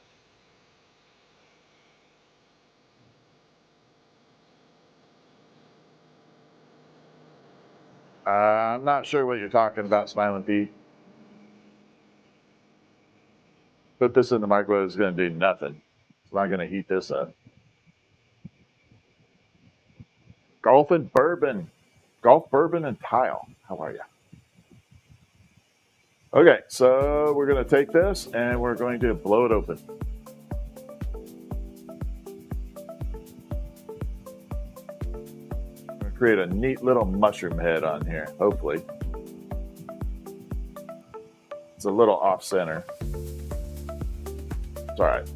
I'm not sure what you're talking about, Smiling P. Put this in the microwave, it's going to do nothing. It's not going to heat this up. Golf and bourbon. Golf, bourbon, and tile. How are you? Okay, so we're going to take this and we're going to blow it open. I'm going to create a neat little mushroom head on here, hopefully. It's a little off center. It's all right.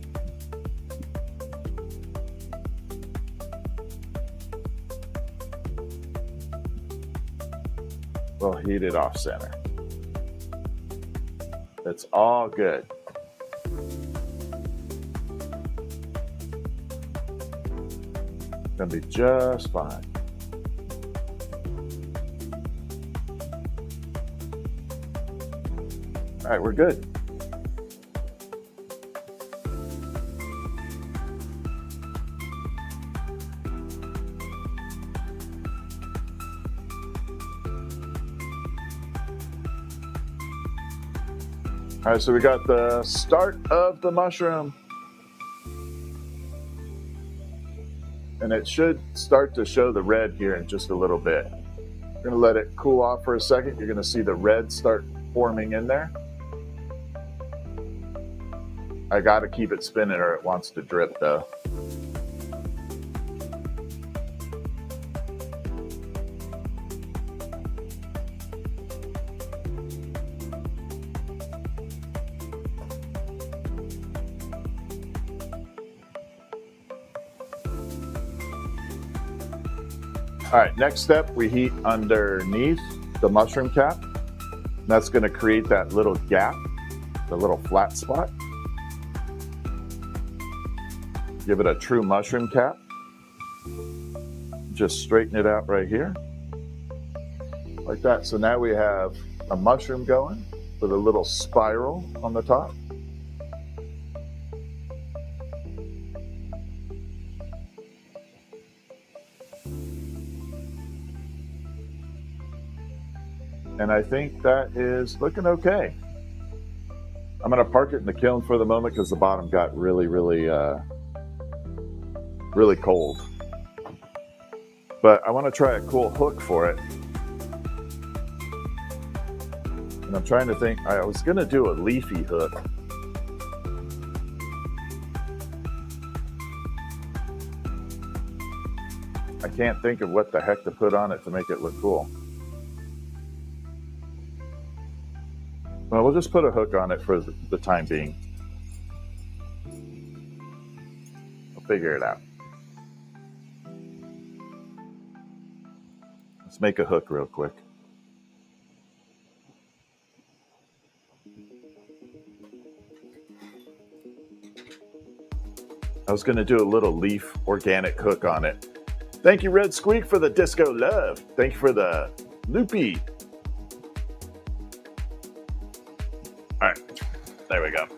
We'll heat it off center. It's all good. Gonna be just fine. All right, we're good. All right, so we got the start of the mushroom. And it should start to show the red here in just a little bit. We're gonna let it cool off for a second. You're gonna see the red start forming in there. I gotta keep it spinning or it wants to drip though. All right, next step, we heat underneath the mushroom cap. That's gonna create that little gap, the little flat spot. Give it a true mushroom cap. Just straighten it out right here, like that. So now we have a mushroom going with a little spiral on the top. And I think that is looking okay. I'm gonna park it in the kiln for the moment because the bottom got really cold. But I want to try a cool hook for it. And I'm trying to think, I was gonna do a leafy hook. I can't think of what the heck to put on it to make it look cool. Well, we'll just put a hook on it for the time being. We'll figure it out. Let's make a hook real quick. I was going to do a little leaf organic hook on it. Thank you, Red Squeak, for the disco love. Thank you for the loopy. All right, there we go.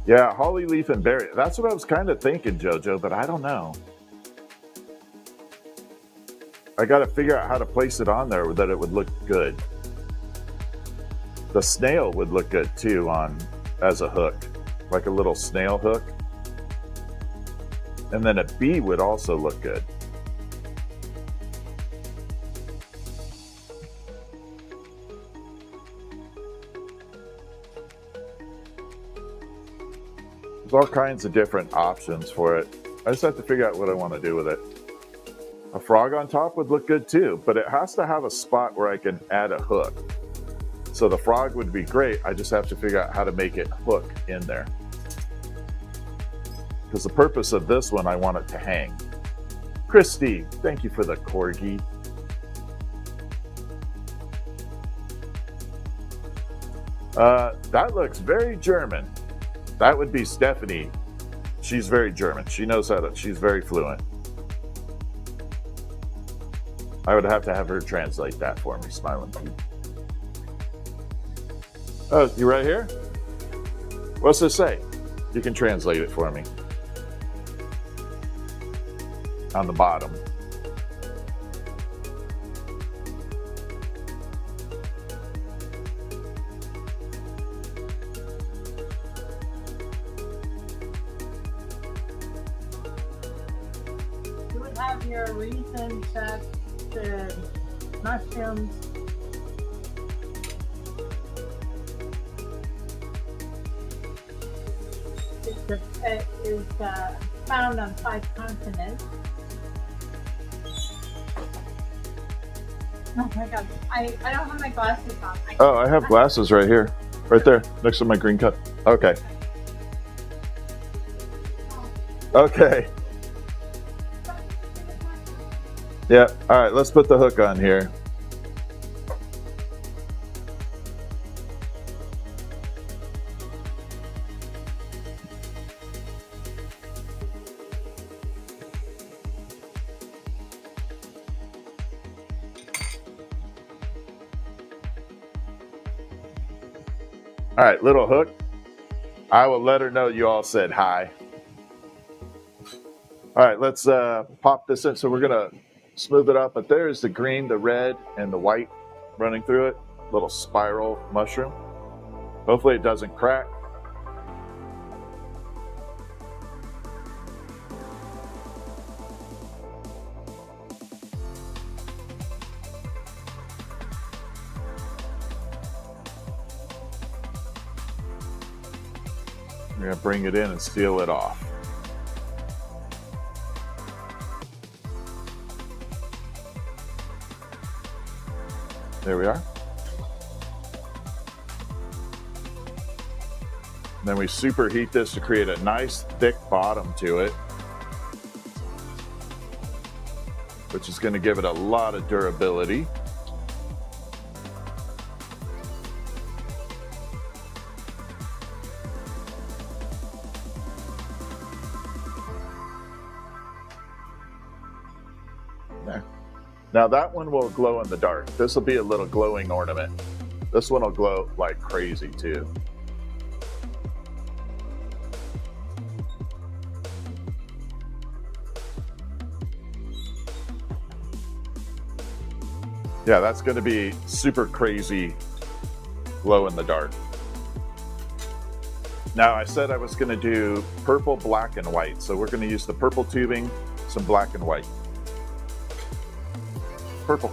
Yeah, holly leaf and berry. That's what I was kind of thinking, Jojo, but I don't know. I got to figure out how to place it on there that it would look good. The snail would look good too as a hook, like a little snail hook. And then a bee would also look good. There's all kinds of different options for it. I just have to figure out what I want to do with it. A frog on top would look good too, but it has to have a spot where I can add a hook. So the frog would be great. I just have to figure out how to make it hook in there. Because the purpose of this one, I want it to hang. Christy, thank you for the corgi. That looks very German. That would be Stephanie. She's very German. She knows how to, she's very fluent. I would have to have her translate that for me, Smiling Pete. Oh, you right here? What's this say? You can translate it for me. On the bottom. You would have your reason that the mushrooms is found on 5 continents. Oh my god, I don't have my glasses on. I have glasses right here. Right there, next to my green cup. Okay. Yeah, all right, let's put the hook on here. All right, little hook. I will let her know you all said hi. All right, let's pop this in. So we're gonna smooth it up, but there's the green, the red, and the white running through it. Little spiral mushroom. Hopefully it doesn't crack. We're gonna bring it in and seal it off. There we are. And then we superheat this to create a nice thick bottom to it, which is going to give it a lot of durability. There. Now that one will glow in the dark. This will be a little glowing ornament. This one will glow like crazy too. Yeah, that's going to be super crazy glow in the dark. Now I said I was going to do purple, black, and white. So we're going to use the purple tubing, some black and white. Purple.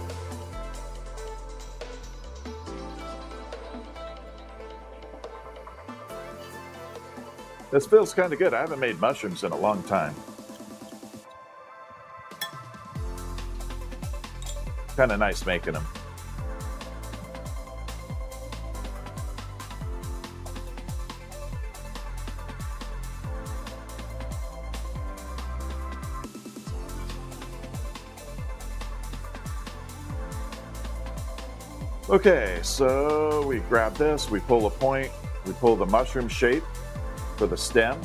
This feels kind of good. I haven't made mushrooms in a long time. Kind of nice making them. Okay, so we grab this, we pull a point, we pull the mushroom shape for the stem,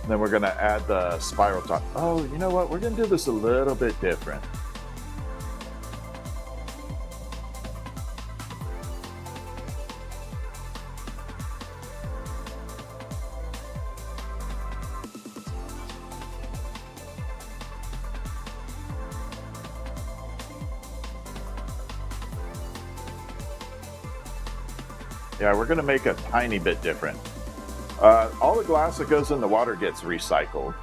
and then we're going to add the spiral top. Oh, you know what? We're going to do this a little bit different. Yeah, we're going to make a tiny bit different. All the glass that goes in the water gets recycled.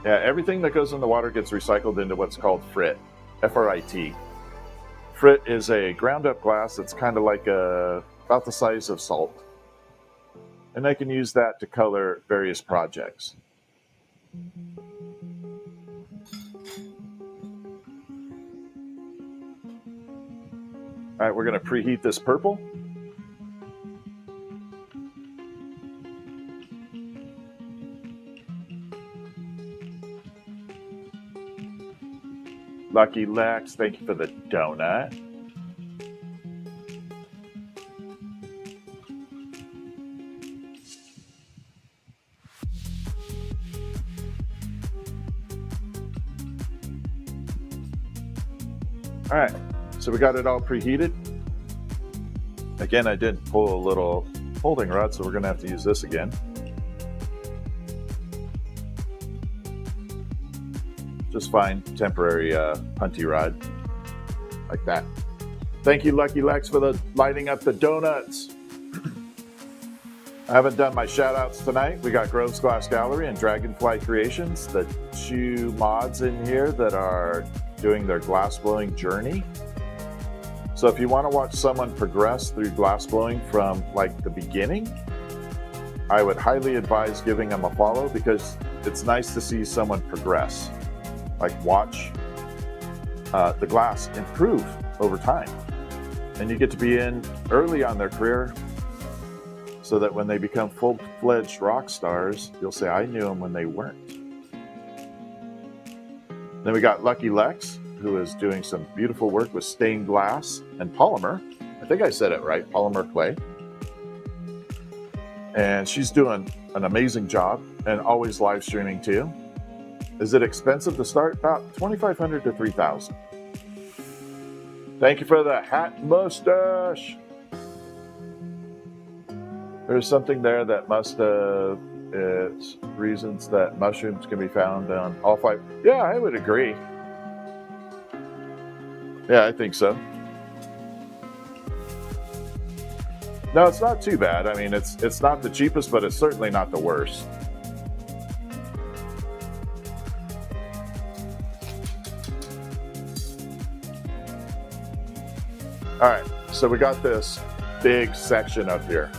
Yeah, everything that goes in the water gets recycled into what's called frit, F-R-I-T. Frit is a ground up glass that's kind of like about the size of salt. And I can use that to color various projects. All right, we're going to preheat this purple. Lucky Lex, thank you for the donut. All right, so we got it all preheated. Again, I did pull a little holding rod, so we're going to have to use this again. Just fine, temporary punty rod, like that. Thank you, Lucky Lex, for the lighting up the donuts. I haven't done my shout outs tonight. We got Groves Glass Gallery and Dragonfly Creations, the two mods in here that are doing their glassblowing journey. So if you want to watch someone progress through glassblowing from like the beginning, I would highly advise giving them a follow, because it's nice to see someone progress. Like watch the glass improve over time. And you get to be in early on their career, so that when they become full-fledged rock stars, you'll say, I knew them when they weren't. Then we got Lucky Lex, who is doing some beautiful work with stained glass and polymer. I think I said it right, polymer clay. And she's doing an amazing job and always live streaming too. Is it expensive to start? About $2,500 to $3,000. Thank you for the hat mustache. There's something there that must have its reasons that mushrooms can be found on all 5. Yeah, I would agree. Yeah, I think so. No, it's not too bad. I mean, it's not the cheapest, but it's certainly not the worst. All right, so we got this big section up here.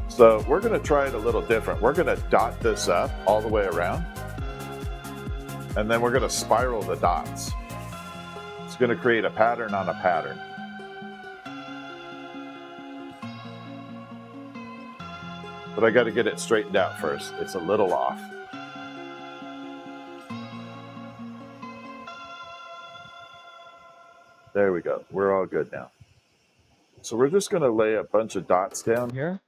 So we're going to try it a little different. We're going to dot this up all the way around, and then we're going to spiral the dots. It's going to create a pattern on a pattern. But I got to get it straightened out first. It's a little off. There we go. We're all good now. So we're just going to lay a bunch of dots down here.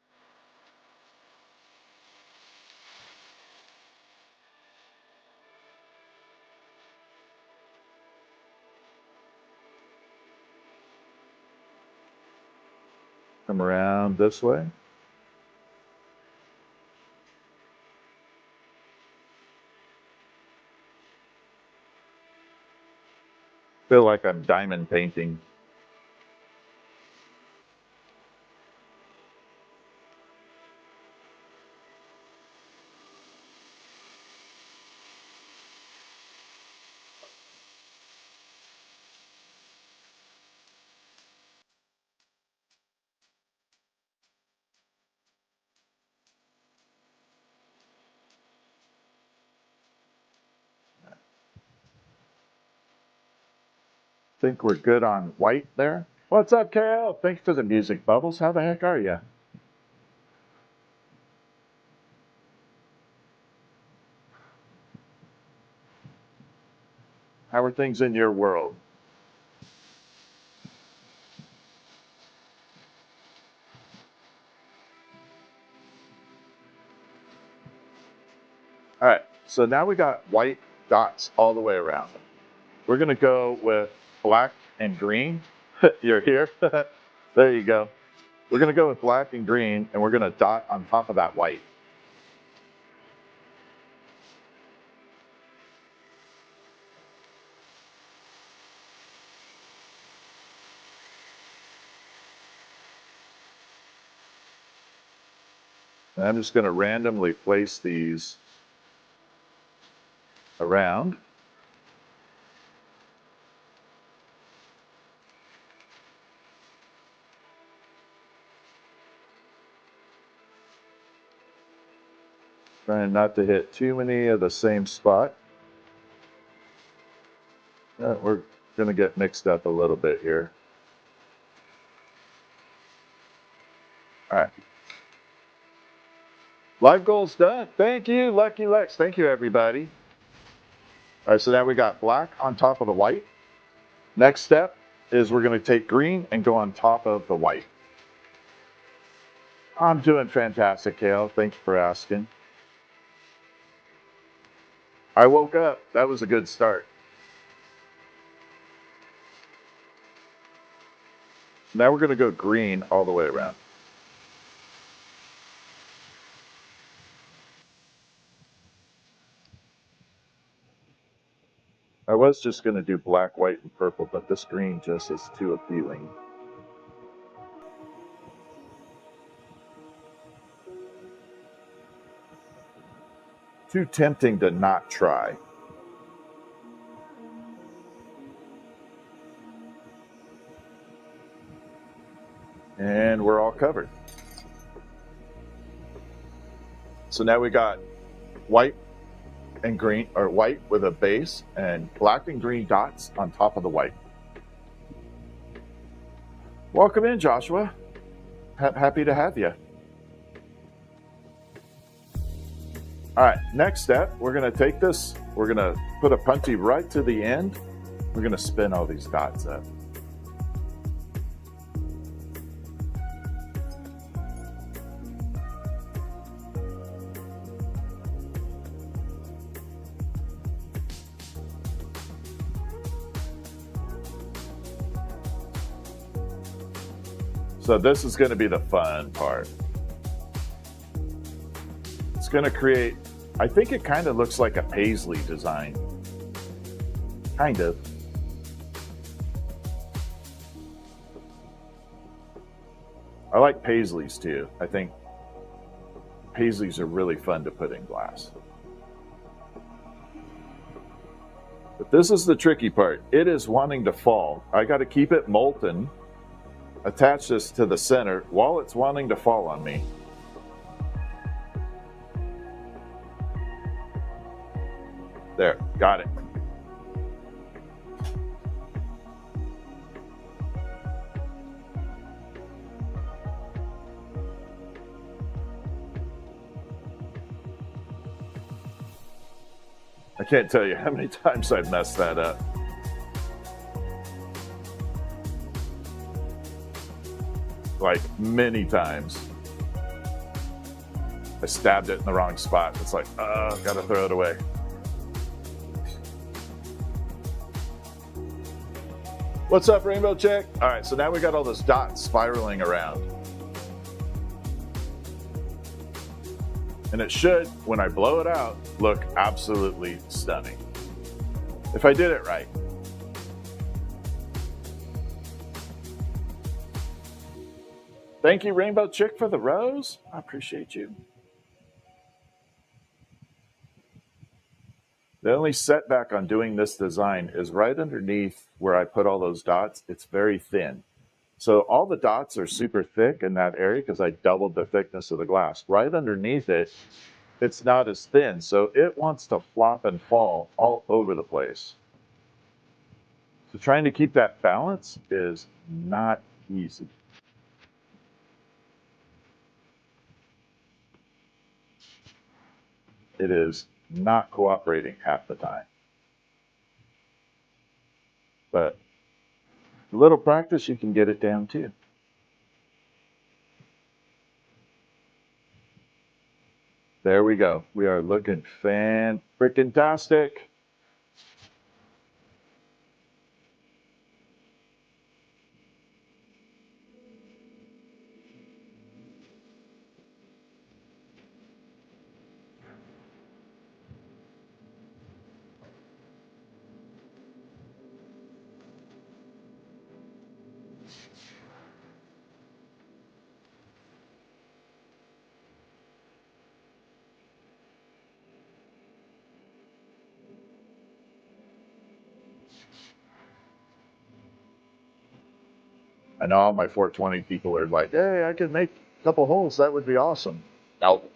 Come around this way. Feel like I'm diamond painting. Think we're good on white there. What's up, Carol? Thanks for the music, Bubbles. How the heck are you? How are things in your world? All right, so now we got white dots all the way around. We're going to go with black and green. You're here. There you go. We're going to go with black and green, and we're going to dot on top of that white. And I'm just going to randomly place these around. Trying not to hit too many of the same spot. We're going to get mixed up a little bit here. All right. Live goals done. Thank you, Lucky Lex. Thank you, everybody. All right, so now we got black on top of the white. Next step is we're going to take green and go on top of the white. I'm doing fantastic, Kale. Thank you for asking. I woke up. That was a good start. Now we're going to go green all the way around. I was just going to do black, white, and purple, but this green just is too appealing. Too tempting to not try. And we're all covered. So now we got white and green, or white with a base, and black and green dots on top of the white. Welcome in, Joshua. Happy to have you. All right, next step, we're going to take this, we're going to put a punchy right to the end. We're going to spin all these dots up. So this is going to be the fun part. It's going to create, I think it kind of looks like a paisley design. Kind of. I like paisleys too. I think paisleys are really fun to put in glass. But this is the tricky part. It is wanting to fall. I got to keep it molten. Attach this to the center while it's wanting to fall on me. There, got it. I can't tell you how many times I've messed that up. Like many times. I stabbed it in the wrong spot. It's like, gotta throw it away. What's up, Rainbow Chick? All right, so now we got all those dots spiraling around. And it should, when I blow it out, look absolutely stunning. If I did it right. Thank you, Rainbow Chick, for the rose. I appreciate you. The only setback on doing this design is right underneath where I put all those dots. It's very thin. So all the dots are super thick in that area because I doubled the thickness of the glass. Right underneath it, it's not as thin. So it wants to flop and fall all over the place. So trying to keep that balance is not easy. It is not cooperating half the time. But a little practice, you can get it down too. There we go. We are looking fan-freaking-tastic. I know all my 420 people are like, hey, I could make a couple holes. That would be awesome. Nope.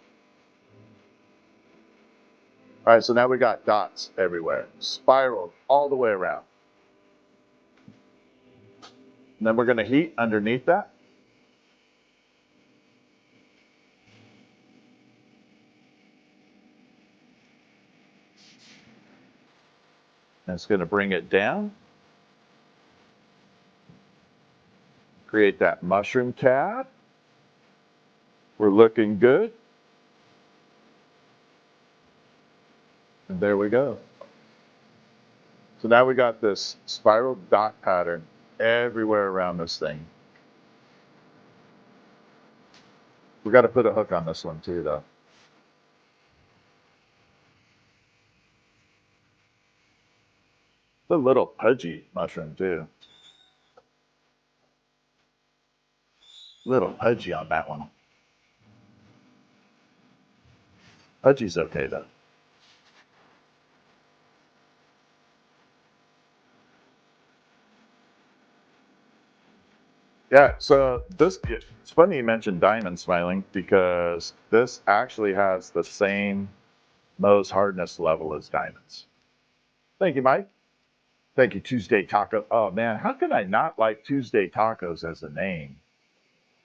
All right, so now we got dots everywhere, spiraled all the way around. And then we're going to heat underneath that. And it's going to bring it down. Create that mushroom tab. We're looking good. And there we go. So now we got this spiral dot pattern everywhere around this thing. We got to put a hook on this one too, though. It's a little pudgy mushroom too. Little pudgy on that one. Pudgy's okay though. Yeah, so this, it's funny you mentioned diamond smiling because this actually has the same Mohs hardness level as diamonds. Thank you, Mike. Thank you, Tuesday Taco. Oh man, how can I not like Tuesday Tacos as a name?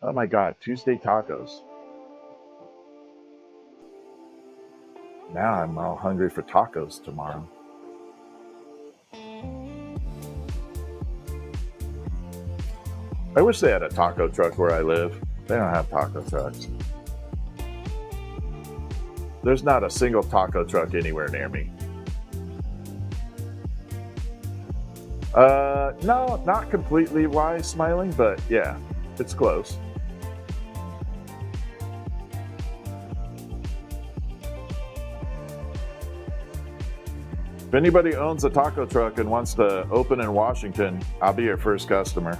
Oh my God, Tuesday Tacos. Now I'm all hungry for tacos tomorrow. I wish they had a taco truck where I live. They don't have taco trucks. There's not a single taco truck anywhere near me. No, not completely wise smiling, but yeah, it's close. If anybody owns a taco truck and wants to open in Washington, I'll be your first customer.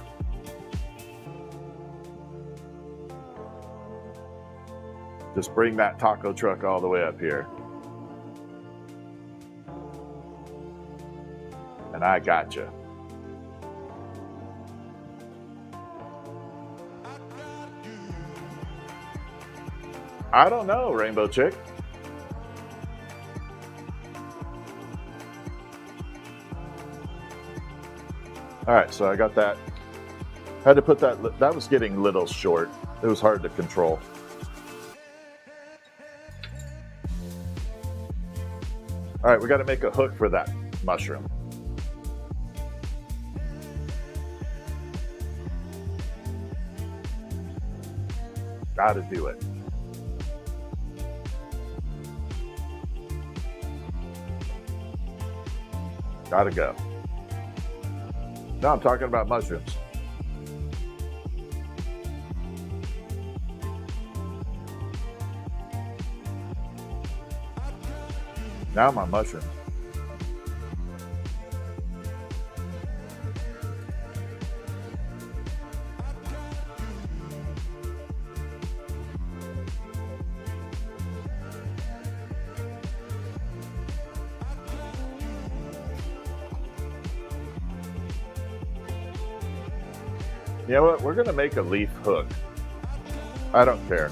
Just bring that taco truck all the way up here. And I gotcha. I don't know, Rainbow Chick. All right, so I got that. Had to put that was getting a little short. It was hard to control. All right, we got to make a hook for that mushroom. Got to do it. Got to go. No, I'm talking about mushrooms. Now I'm on mushrooms. You know what? We're going to make a leaf hook. I don't care.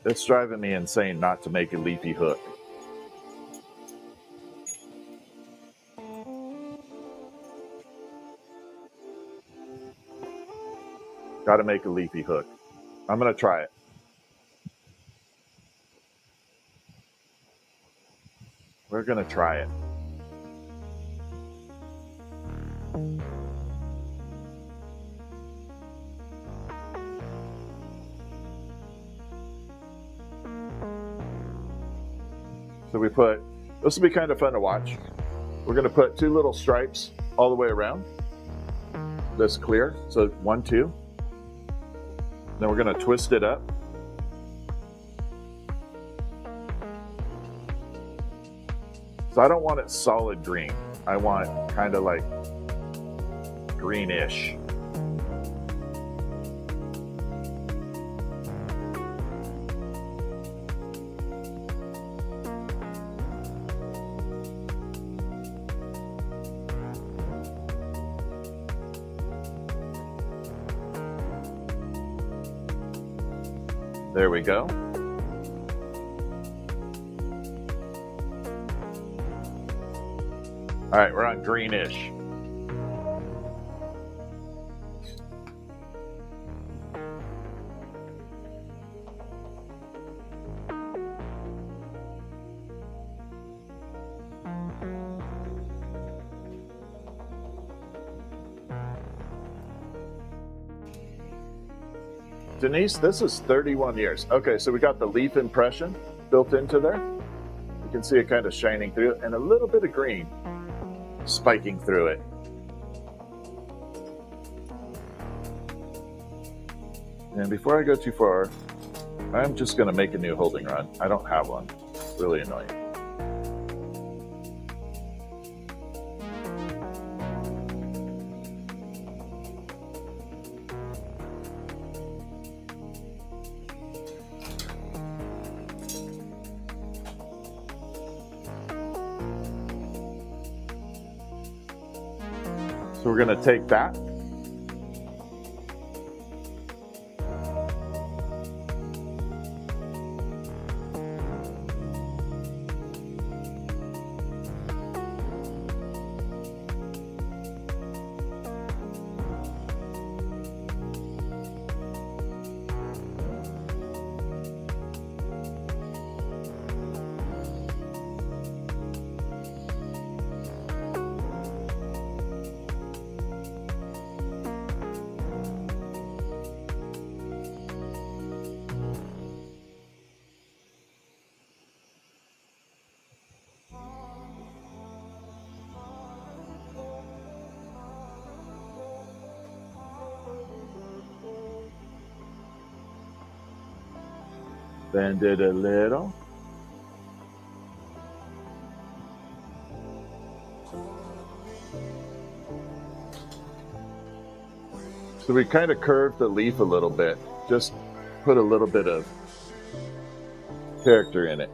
It's driving me insane not to make a leafy hook. Got to make a leafy hook. I'm going to try it. We're going to try it. So we put, this will be kind of fun to watch. We're going to put 2 little stripes all the way around. This clear, so 1, 2. Then we're going to twist it up. So I don't want it solid green. I want kind of like greenish. There we go. All right, we're on greenish. Denise, this is 31 years. Okay, so we got the leaf impression built into there. You can see it kind of shining through it and a little bit of green spiking through it. And before I go too far, I'm just going to make a new holding rod. I don't have one. It's really annoying. So we're going to take that. Bend it a little. So we kind of curved the leaf a little bit. Just put a little bit of character in it.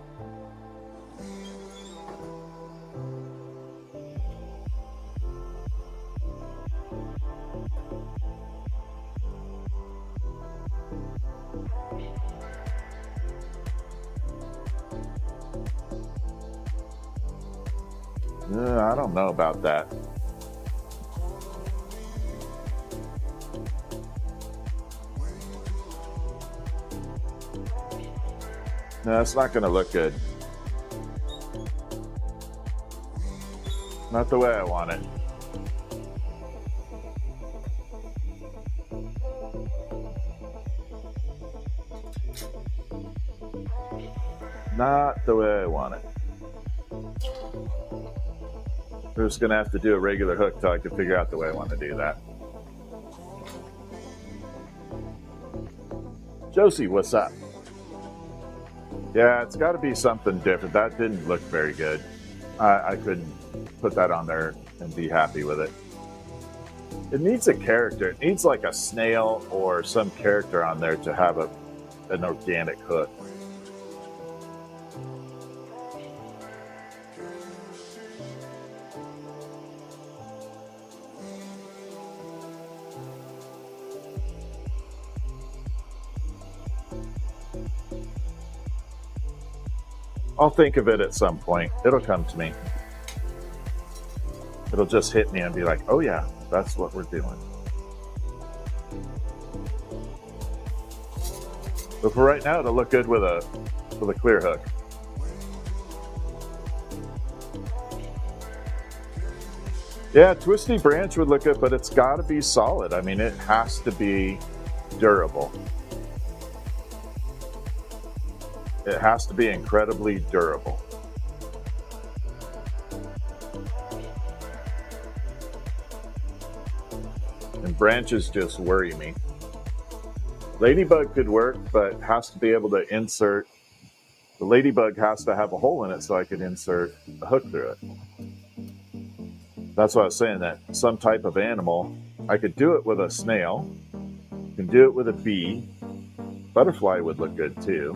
I don't know about that. No, that's not going to look good. Not the way I want it. Not the way I want it. We're just going to have to do a regular hook till I can figure out the way I want to do that. Josie, what's up? Yeah, it's got to be something different. That didn't look very good. I couldn't put that on there and be happy with it. It needs a character. It needs like a snail or some character on there to have an organic hook. I'll think of it at some point. It'll come to me. It'll just hit me and be like, oh yeah, that's what we're doing. But for right now, it'll look good with a clear hook. Yeah, twisty branch would look good, but it's got to be solid. I mean, it has to be durable. It has to be incredibly durable. And branches just worry me. Ladybug could work, but has to be able to insert. The ladybug has to have a hole in it so I could insert a hook through it. That's why I was saying that some type of animal, I could do it with a snail, can do it with a bee. Butterfly would look good too.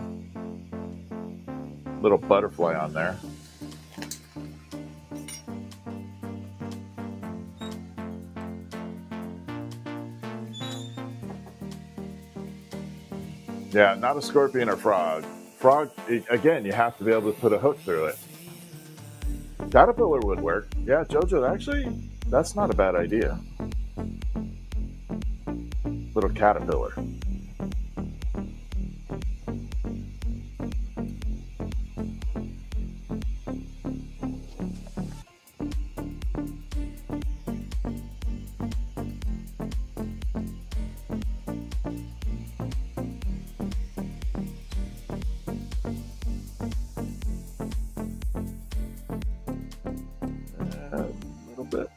Little butterfly on there. Yeah, not a scorpion or frog. Frog, again, you have to be able to put a hook through it. Caterpillar would work. Yeah, Jojo, actually, that's not a bad idea. Little caterpillar.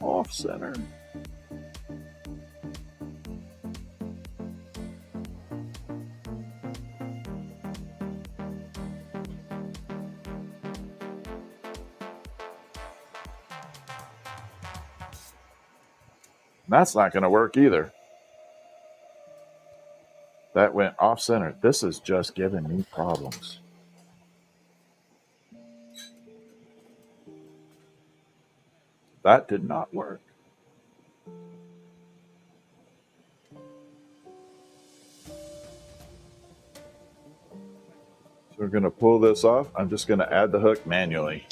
Off center. That's not going to work either. That went off center. This is just giving me problems. That did not work. So we're going to pull this off. I'm just going to add the hook manually.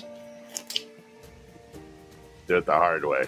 Do it the hard way.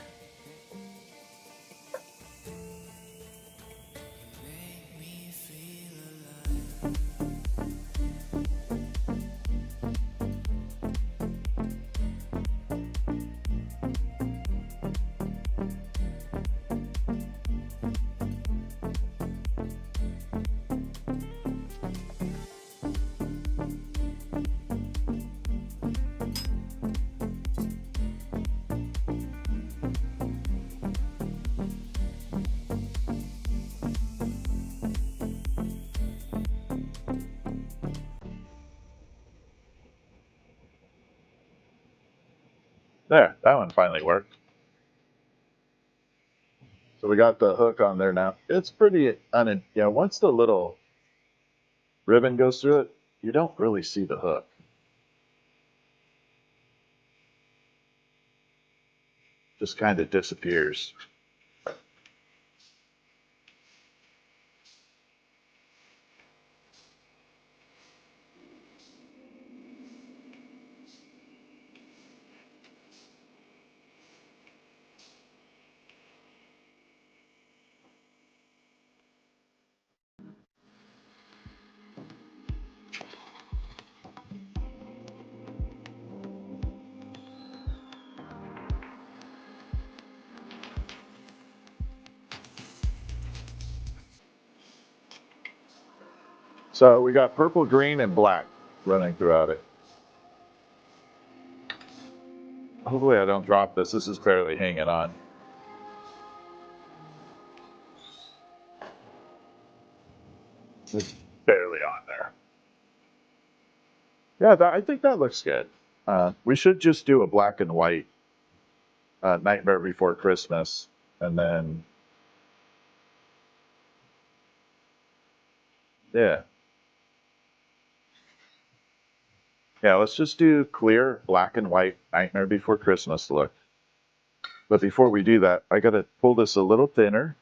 There, that one finally worked. So we got the hook on there now. It's pretty, once the little ribbon goes through it, you don't really see the hook. Just kind of disappears. So we got purple, green, and black running throughout it. Hopefully I don't drop this. This is barely hanging on. It's barely on there. Yeah, I think that looks good. We should just do a black and white Nightmare Before Christmas, and then yeah, let's just do clear black and white Nightmare Before Christmas look. But before we do that, I gotta pull this a little thinner.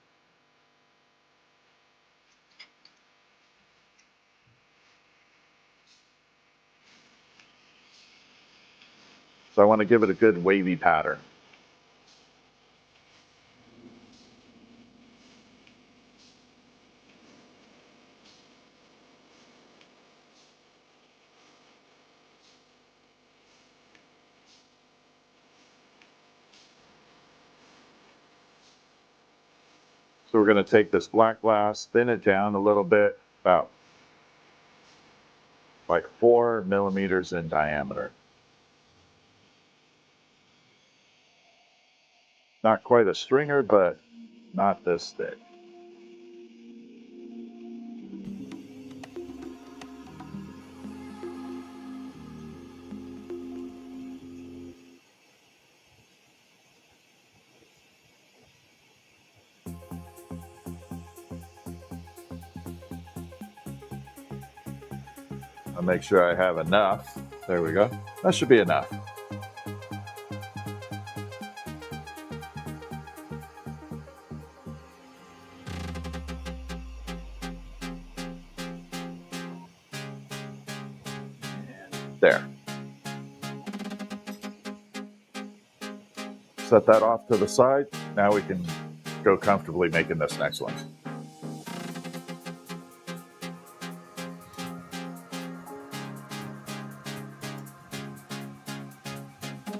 So I want to give it a good wavy pattern. So we're going to take this black glass, thin it down a little bit, about like 4 millimeters in diameter. Not quite a stringer, but not this thick. I'll make sure I have enough. There we go. That should be enough. There. Set that off to the side. Now we can go comfortably making this next one.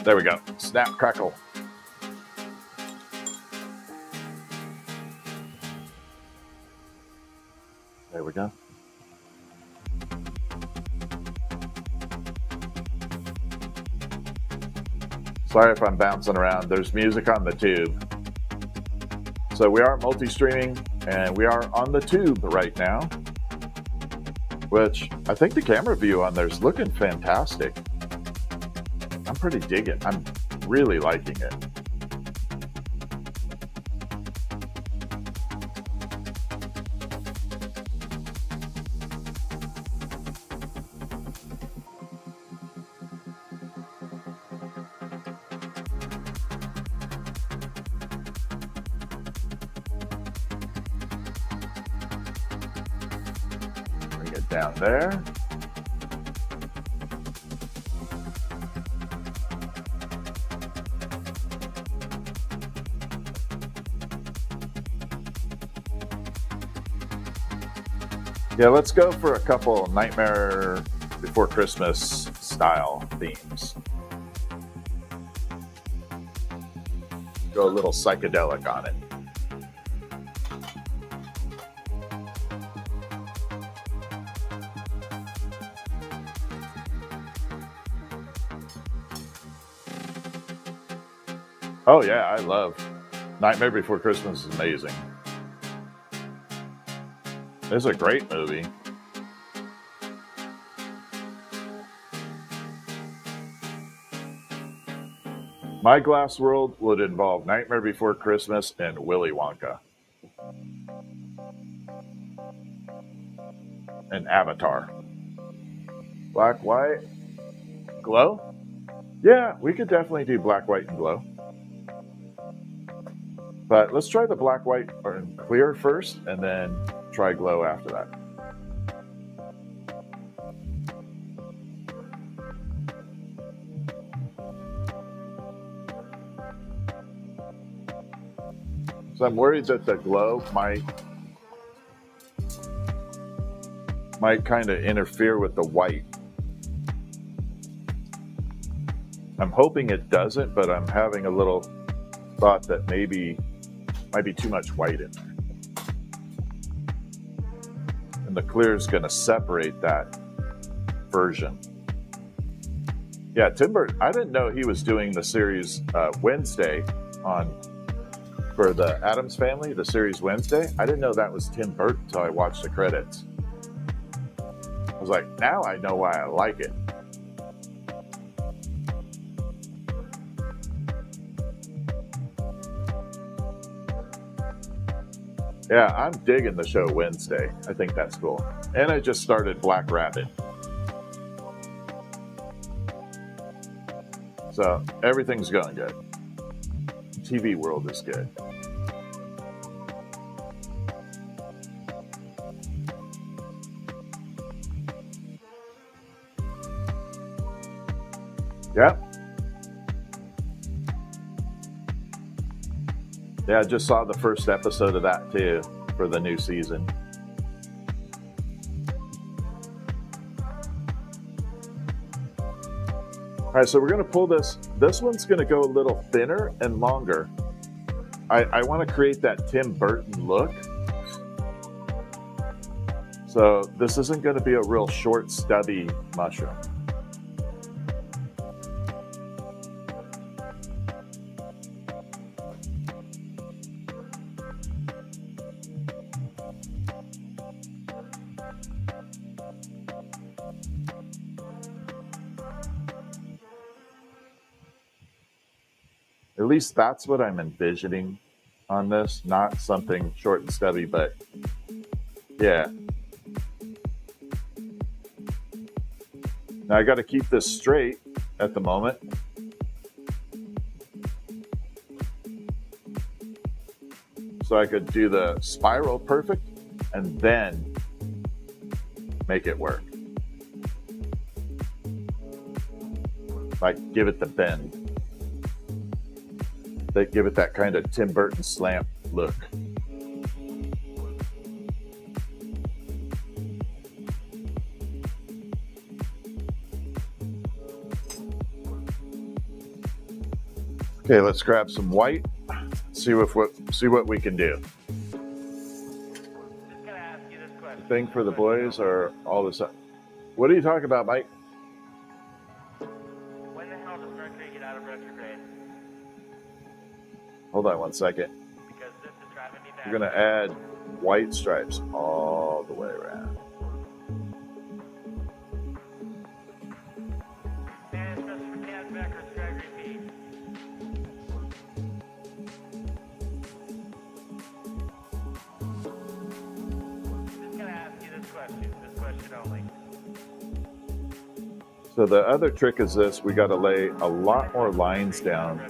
There we go. Snap, crackle. There we go. Sorry if I'm bouncing around. There's music on the tube. So we are multi-streaming, and we are on the tube right now, which I think the camera view on there is looking fantastic. I'm pretty digging. I'm really liking it. Bring it down there. Yeah, let's go for a couple Nightmare Before Christmas style themes. Go a little psychedelic on it. Oh yeah, I love Nightmare Before Christmas is amazing. It's a great movie. My glass world would involve Nightmare Before Christmas and Willy Wonka. And Avatar. Black, white, glow? Yeah, we could definitely do black, white, and glow. But let's try the black, white, and clear first, and then try glow after that. So I'm worried that the glow might kind of interfere with the white. I'm hoping it doesn't, but I'm having a little thought that maybe might be too much white in there. And the clear is going to separate that version. Yeah, Tim Burton, I didn't know he was doing the series Wednesday for the Addams Family, the series Wednesday. I didn't know that was Tim Burton until I watched the credits. I was like, now I know why I like it. Yeah, I'm digging the show Wednesday. I think that's cool. And I just started Black Rabbit. So everything's going good. TV world is good. Yep. Yeah, I just saw the first episode of that too for the new season. All right, so we're going to pull this. This one's going to go a little thinner and longer. I want to create that Tim Burton look. So this isn't going to be a real short, stubby mushroom. At least that's what I'm envisioning on this, not something short and stubby, but yeah. Now I got to keep this straight at the moment. So I could do the spiral perfect and then make it work. Like give it the bend. They give it that kind of Tim Burton slant look. Okay, let's grab some white. See what we can do. Just gonna ask you this question. The thing for the boys are all this. What are you talking about, Mike? When the hell does Mercury get out of retrograde? Hold on one second. Because this is driving me back. We're gonna add white stripes all the way around. And it's just for Dan Becker's Gregory P. Just gonna ask you this question only. So the other trick is this: we got to lay a lot more lines down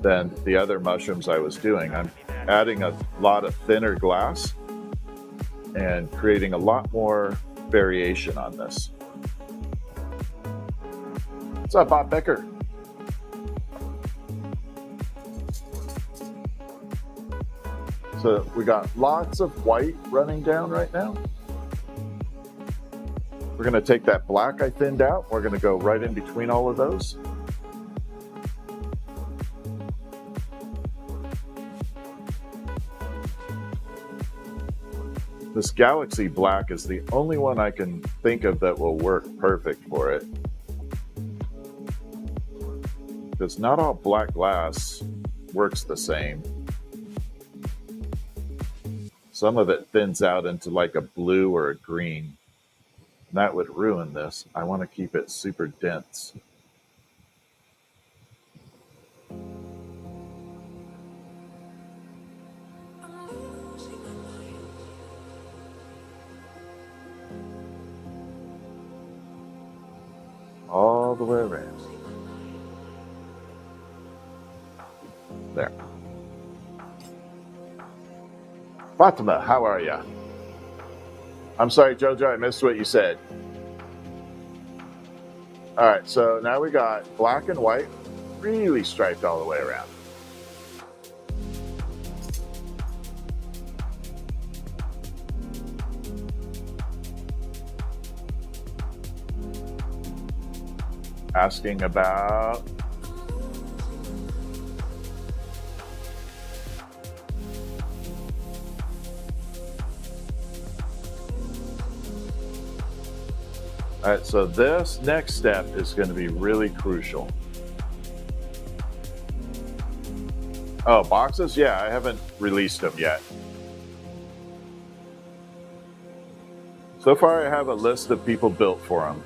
than the other mushrooms I was doing. I'm adding a lot of thinner glass and creating a lot more variation on this. What's up, Bob Becker? So we got lots of white running down right now. We're going to take that black I thinned out. We're going to go right in between all of those. This Galaxy Black is the only one I can think of that will work perfect for it. Because not all black glass works the same. Some of it thins out into like a blue or a green. And that would ruin this. I want to keep it super dense. All the way around. There. Fatima, how are ya? I'm sorry, Jojo, I missed what you said. All right, so now we got black and white, really striped all the way around. Asking about all right, so this next step is going to be really crucial. Oh, boxes? Yeah, I haven't released them yet. So far, I have a list of people built for them.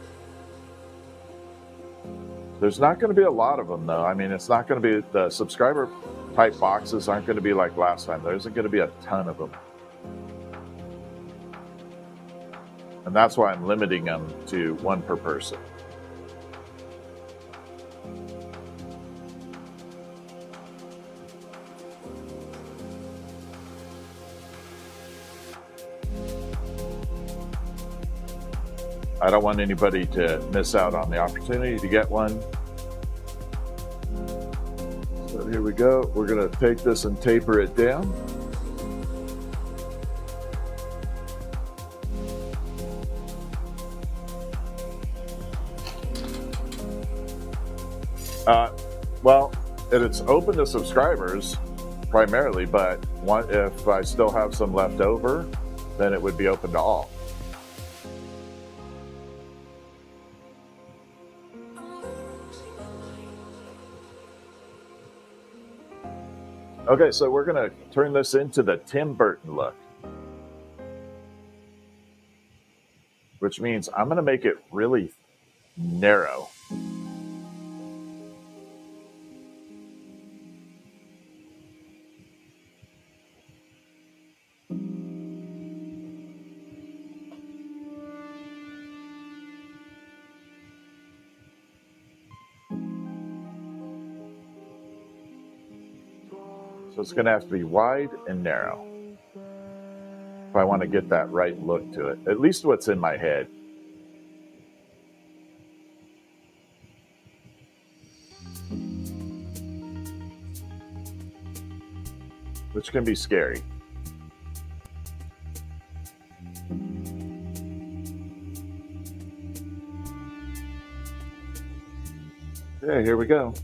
There's not going to be a lot of them, though. I mean, it's not going to be the subscriber type boxes aren't going to be like last time. There isn't going to be a ton of them. And that's why I'm limiting them to one per person. I don't want anybody to miss out on the opportunity to get one. So here we go. We're going to take this and taper it down. Well, it's open to subscribers primarily, but if I still have some left over, then it would be open to all. Okay, so we're going to turn this into the Tim Burton look, which means I'm going to make it really narrow. So it's going to have to be wide and narrow if I want to get that right look to it, at least what's in my head. Which can be scary. Okay, here we go.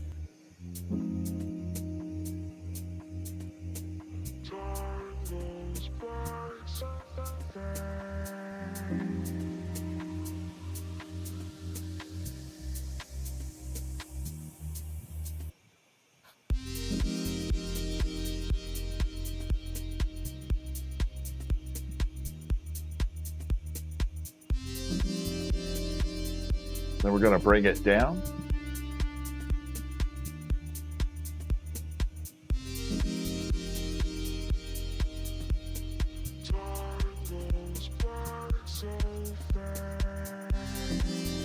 Then we're going to bring it down.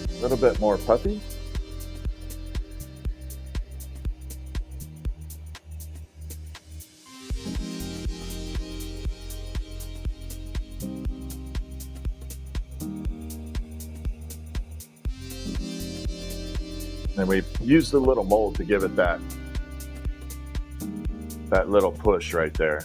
A little bit more puffy. And we use the little mold to give it that little push right there.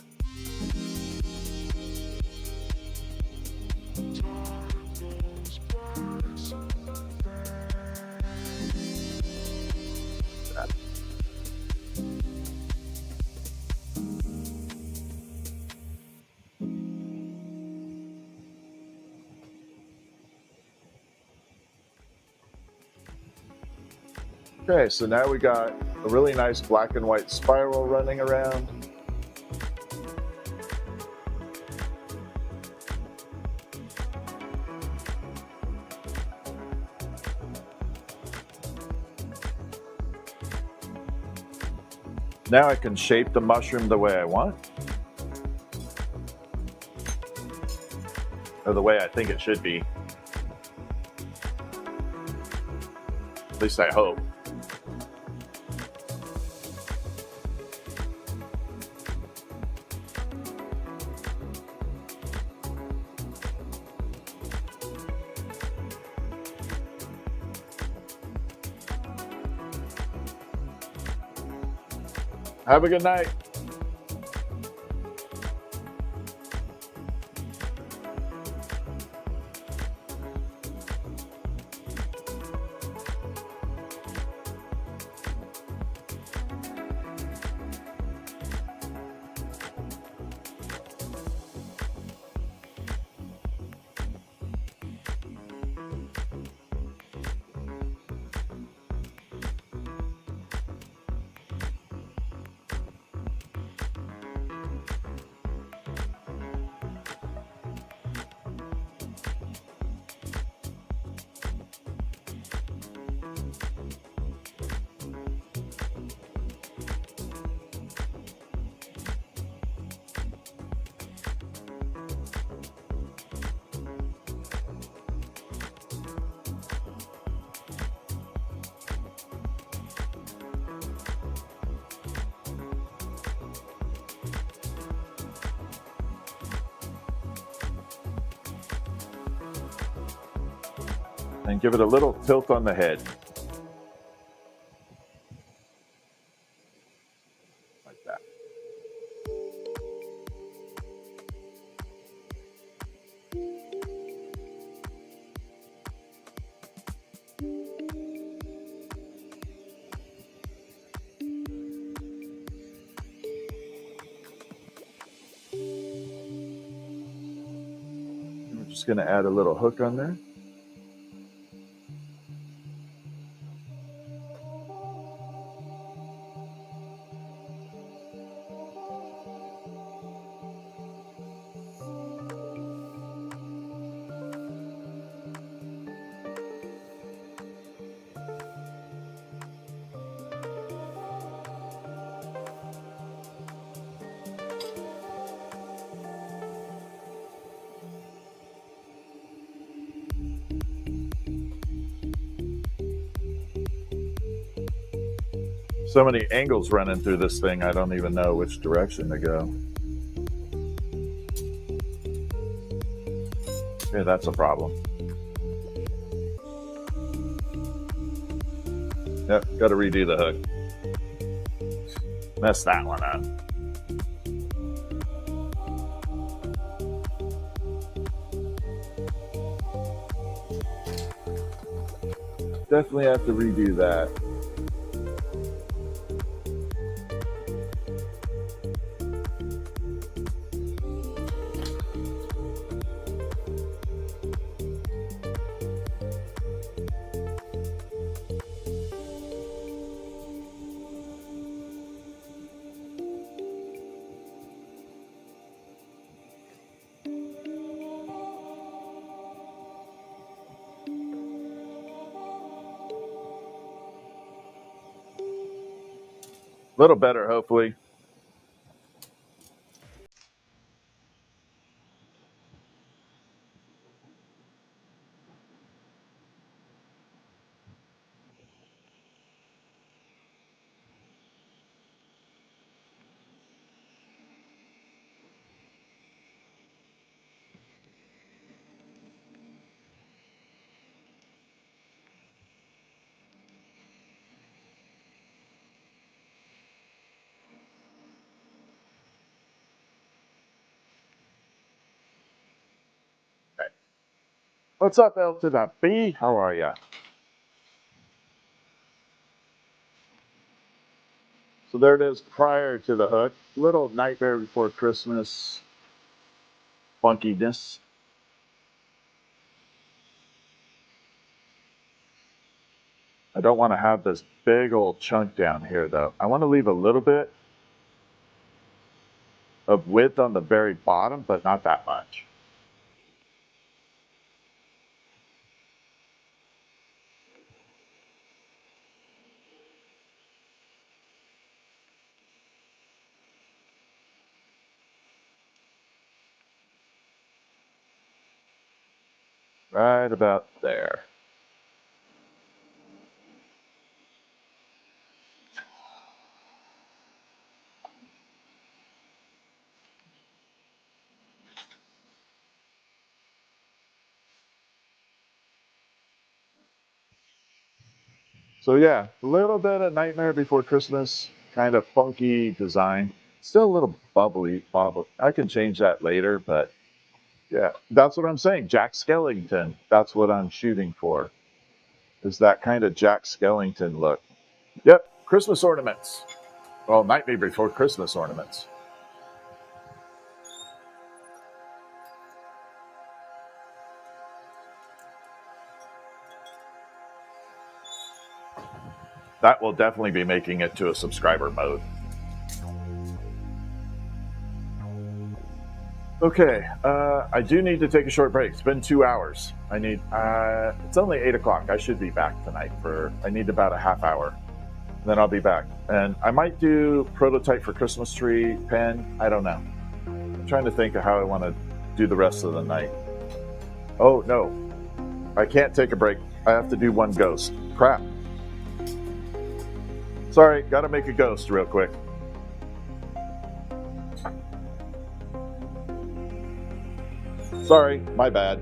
Okay, so now we got a really nice black and white spiral running around. Now I can shape the mushroom the way I want. Or the way I think it should be. At least I hope. Have a good night. And give it a little tilt on the head. Like that. We're just going to add a little hook on there. So many angles running through this thing, I don't even know which direction to go. Okay, that's a problem. Yep, got to redo the hook. Messed that one up. Definitely have to redo that. A little better, hopefully. Okay. What's up, L to the B? How are ya? So there it is prior to the hook. Little Nightmare Before Christmas funkiness. I don't want to have this big old chunk down here, though. I want to leave a little bit of width on the very bottom, but not that much. Right about there. So yeah, a little bit of Nightmare Before Christmas, kind of funky design. Still a little bubbly. I can change that later, but yeah, that's what I'm saying. Jack Skellington. That's what I'm shooting for. Is that kind of Jack Skellington look. Yep, Christmas ornaments. Well, Nightmare Before Christmas ornaments. That will definitely be making it to a subscriber mode. Okay, I do need to take a short break. It's been 2 hours. It's only 8 o'clock. I should be back tonight I need about a half hour. Then I'll be back. And I might do prototype for Christmas tree pen. I don't know. I'm trying to think of how I want to do the rest of the night. Oh, no. I can't take a break. I have to do one ghost. Crap. Sorry, gotta make a ghost real quick. Sorry, my bad.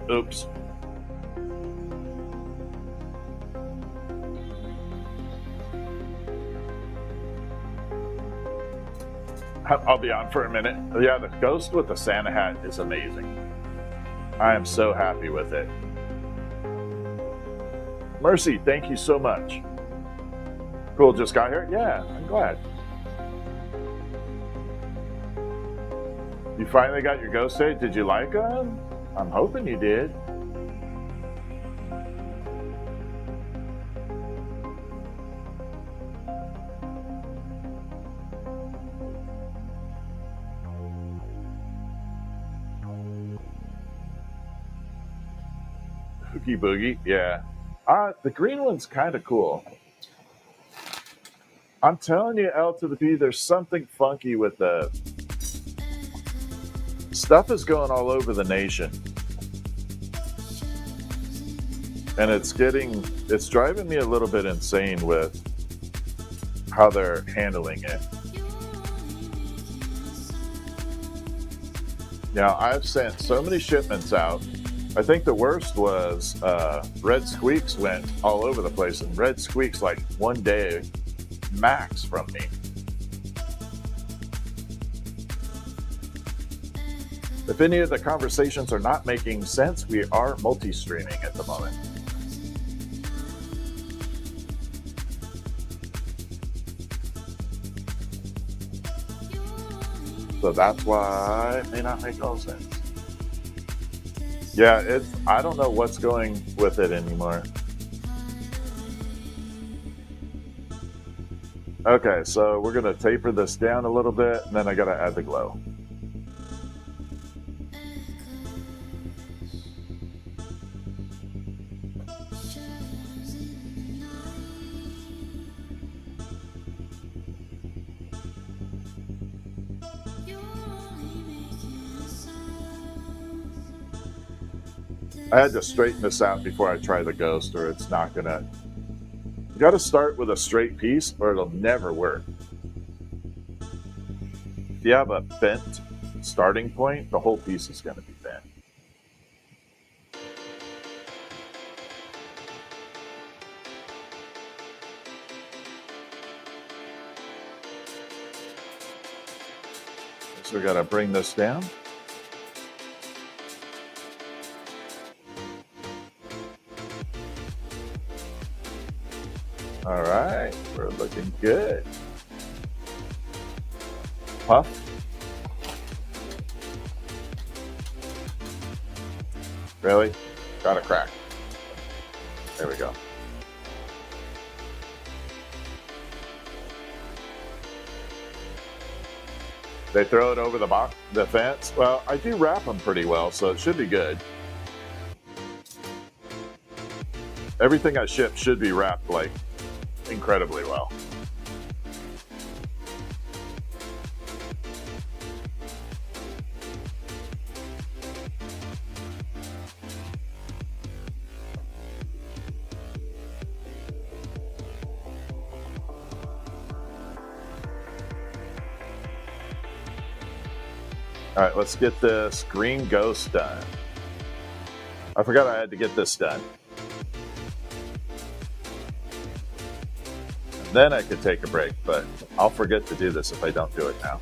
Oops. I'll be on for a minute. Yeah, the ghost with the Santa hat is amazing. I am so happy with it. Mercy, thank you so much. Cool, just got here? Yeah, I'm glad. You finally got your ghost day? Did you like them? I'm hoping you did. Oogie Boogie, yeah. The green one's kind of cool. I'm telling you, L to the P, there's something funky with the stuff is going all over the nation. And it's driving me a little bit insane with how they're handling it. Now, I've sent so many shipments out. I think the worst was Red Squeaks went all over the place, and Red Squeaks like one day max from me. If any of the conversations are not making sense, we are multi-streaming at the moment. So that's why it may not make all sense. Yeah, I don't know what's going with it anymore. Okay, so we're gonna taper this down a little bit, and then I gotta add the glow. I had to straighten this out before I try the ghost, or it's not gonna. You gotta start with a straight piece, or it'll never work. If you have a bent starting point, the whole piece is gonna be bent. So we gotta bring this down. All right, we're looking good. Puff. Really? Got a crack. There we go. They throw it over the fence. Well, I do wrap them pretty well, so it should be good. Everything I ship should be wrapped like incredibly well. All right, let's get this green ghost done. I forgot I had to get this done. And then I could take a break, but I'll forget to do this if I don't do it now.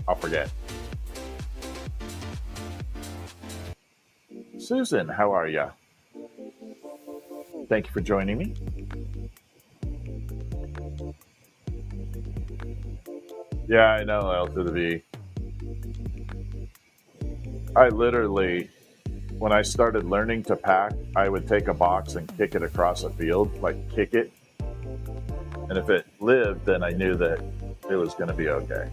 I'll forget. Susan, how are ya? Thank you for joining me. Yeah, I know, L to the V. I literally, when I started learning to pack, I would take a box and kick it across a field, like kick it. And if it lived, then I knew that it was going to be okay.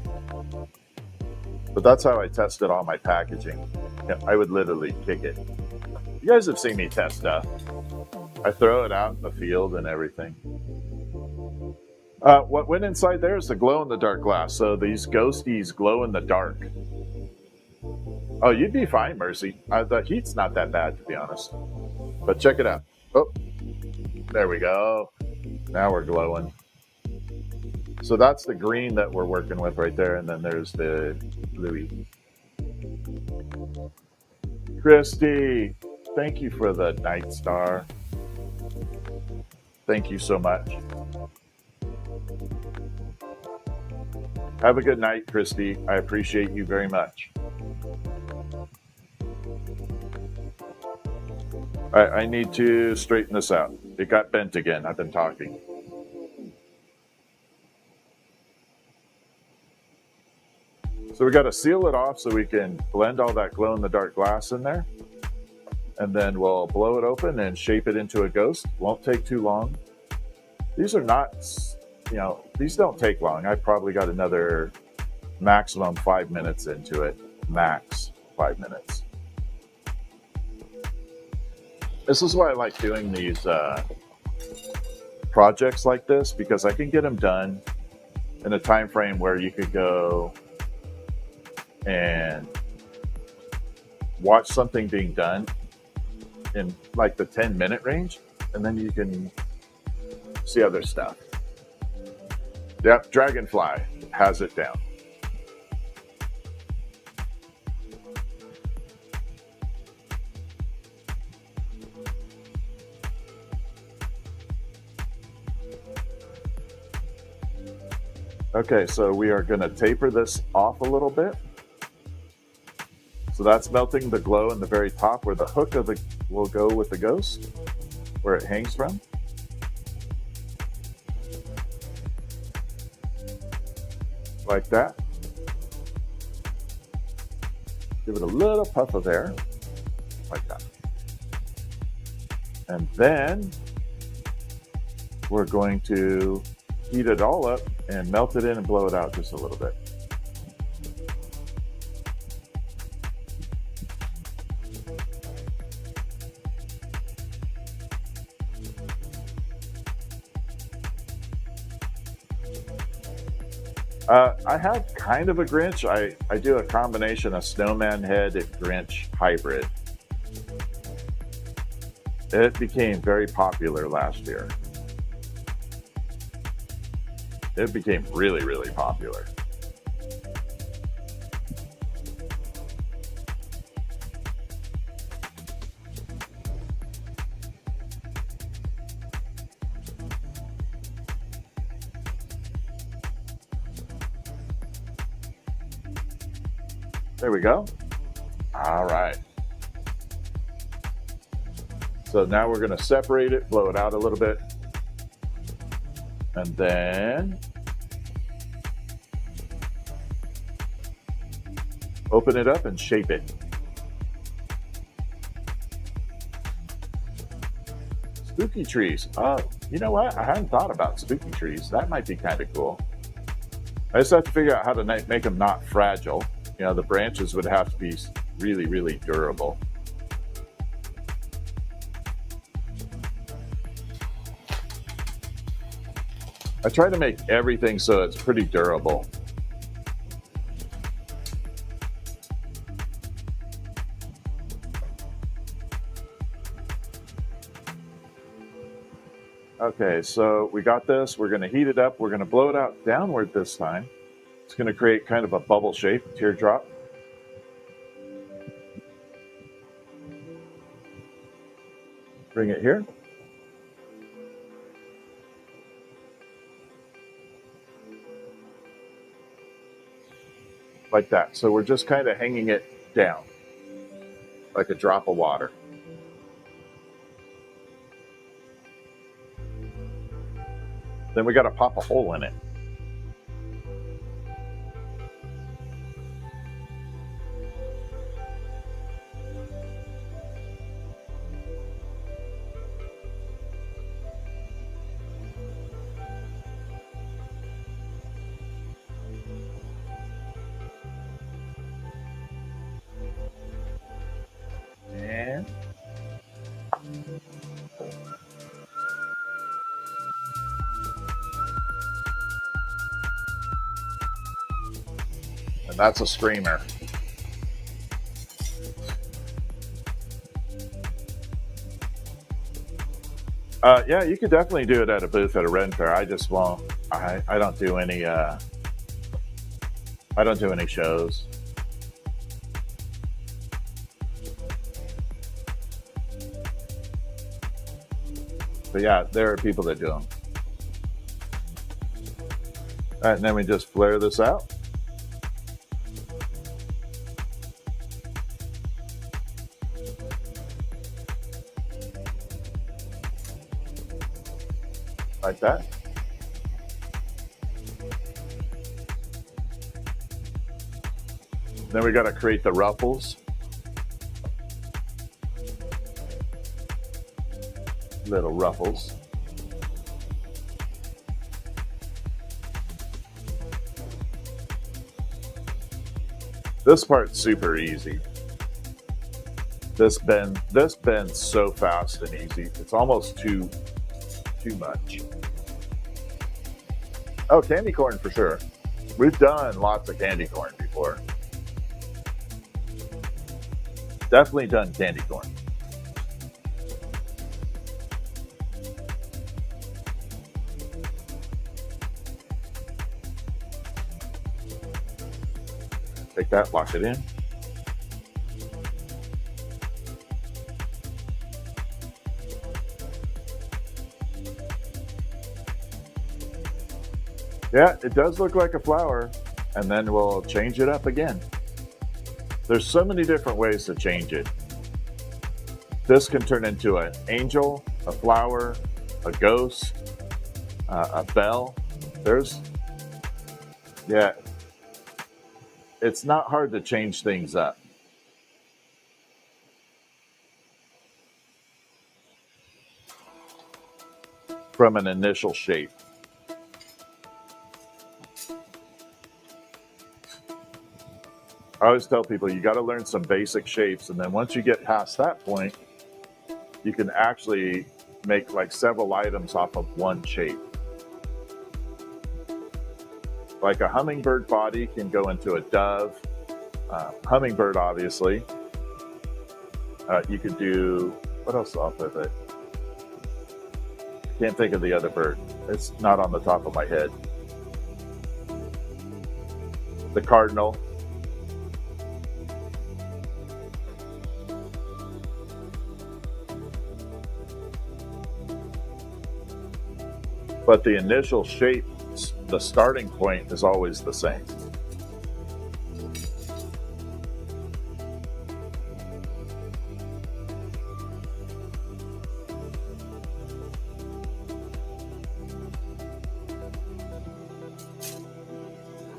But that's how I tested all my packaging. I would literally kick it. You guys have seen me test stuff. I throw it out in the field and everything. What went inside there is the glow-in-the-dark glass. So these ghosties glow in the dark. Oh, you'd be fine, Mercy. The heat's not that bad, to be honest. But check it out. Oh, there we go. Now we're glowing. So that's the green that we're working with right there. And then there's the bluey. Christy, thank you for the night star. Thank you so much. Have a good night, Christy. I appreciate you very much. All right, I need to straighten this out. It got bent again. I've been talking. So we got to seal it off so we can blend all that glow-in-the-dark glass in there. And then we'll blow it open and shape it into a ghost. Won't take too long. These are not, these don't take long. I probably got another maximum 5 minutes into it. Max 5 minutes. This is why I like doing these projects like this, because I can get them done in a time frame where you could go and watch something being done in like the 10-minute range, and then you can see other stuff. Yep, Dragonfly has it down. Okay, so we are going to taper this off a little bit. So that's melting the glow in the very top where the hook of the will go with the ghost, where it hangs from. Like that. Give it a little puff of air, like that. And then we're going to heat it all up and melt it in and blow it out just a little bit. I have kind of a Grinch. I do a combination of snowman head and Grinch hybrid. It became very popular last year. It became really, really popular. There we go. All right. So now we're going to separate it, blow it out a little bit. And then open it up and shape it. Spooky trees. Oh, you know what? I hadn't thought about spooky trees. That might be kind of cool. I just have to figure out how to make them not fragile. You know, the branches would have to be really, really durable. I try to make everything so it's pretty durable. Okay, so we got this. We're going to heat it up. We're going to blow it out downward this time It's going to create kind of a bubble shape, teardrop. Bring it here. Like that. So we're just kind of hanging it down, like a drop of water. Then we got to pop a hole in it. And that's a streamer. Yeah, you could definitely do it at a booth at a Ren Fair. I just won't. I don't do any. I don't do any shows. But yeah, there are people that do them. All right, and then we just flare this out. Like that. Then we got to create the ruffles. Little ruffles. This part's super easy. This bends so fast and easy. It's almost too much. Oh, candy corn for sure. We've done lots of candy corn before. Definitely done candy corn. Take that, lock it in. Yeah, it does look like a flower, and then we'll change it up again. There's so many different ways to change it. This can turn into an angel, a flower, a ghost, a bell. Yeah, it's not hard to change things up. From an initial shape. I always tell people you got to learn some basic shapes, and then once you get past that point, you can actually make like several items off of one shape. Like a hummingbird body can go into a dove. Hummingbird, obviously. You could do, what else off of it? Can't think of the other bird. It's not on the top of my head. The cardinal. But the initial shape, the starting point is always the same.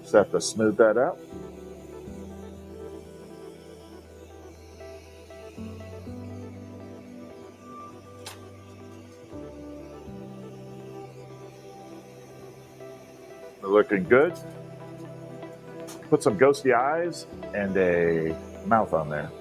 Just have to smooth that out. Looking good. Put some ghosty eyes and a mouth on there.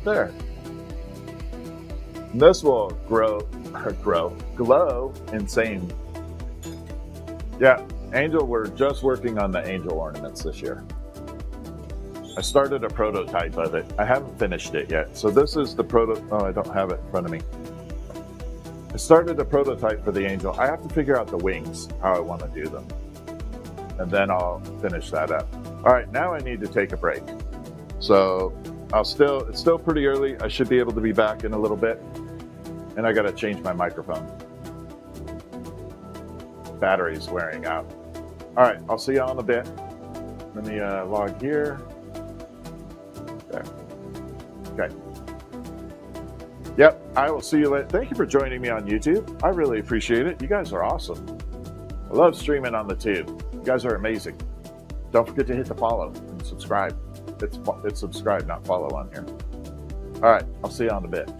there. And this will glow insane. Yeah, angel, we're just working on the angel ornaments this year. I started a prototype of it. I haven't finished it yet. So this is the oh, I don't have it in front of me. I started a prototype for the angel. I have to figure out the wings, how I want to do them. And then I'll finish that up. All right, now I need to take a break. So it's still pretty early. I should be able to be back in a little bit. And I got to change my microphone. Battery's wearing out. All right, I'll see y'all in a bit. Let me log here. There. Okay. Yep, I will see you later. Thank you for joining me on YouTube. I really appreciate it. You guys are awesome. I love streaming on the tube. You guys are amazing. Don't forget to hit the follow and subscribe. It's subscribe, not follow on here. All right, I'll see you in a bit.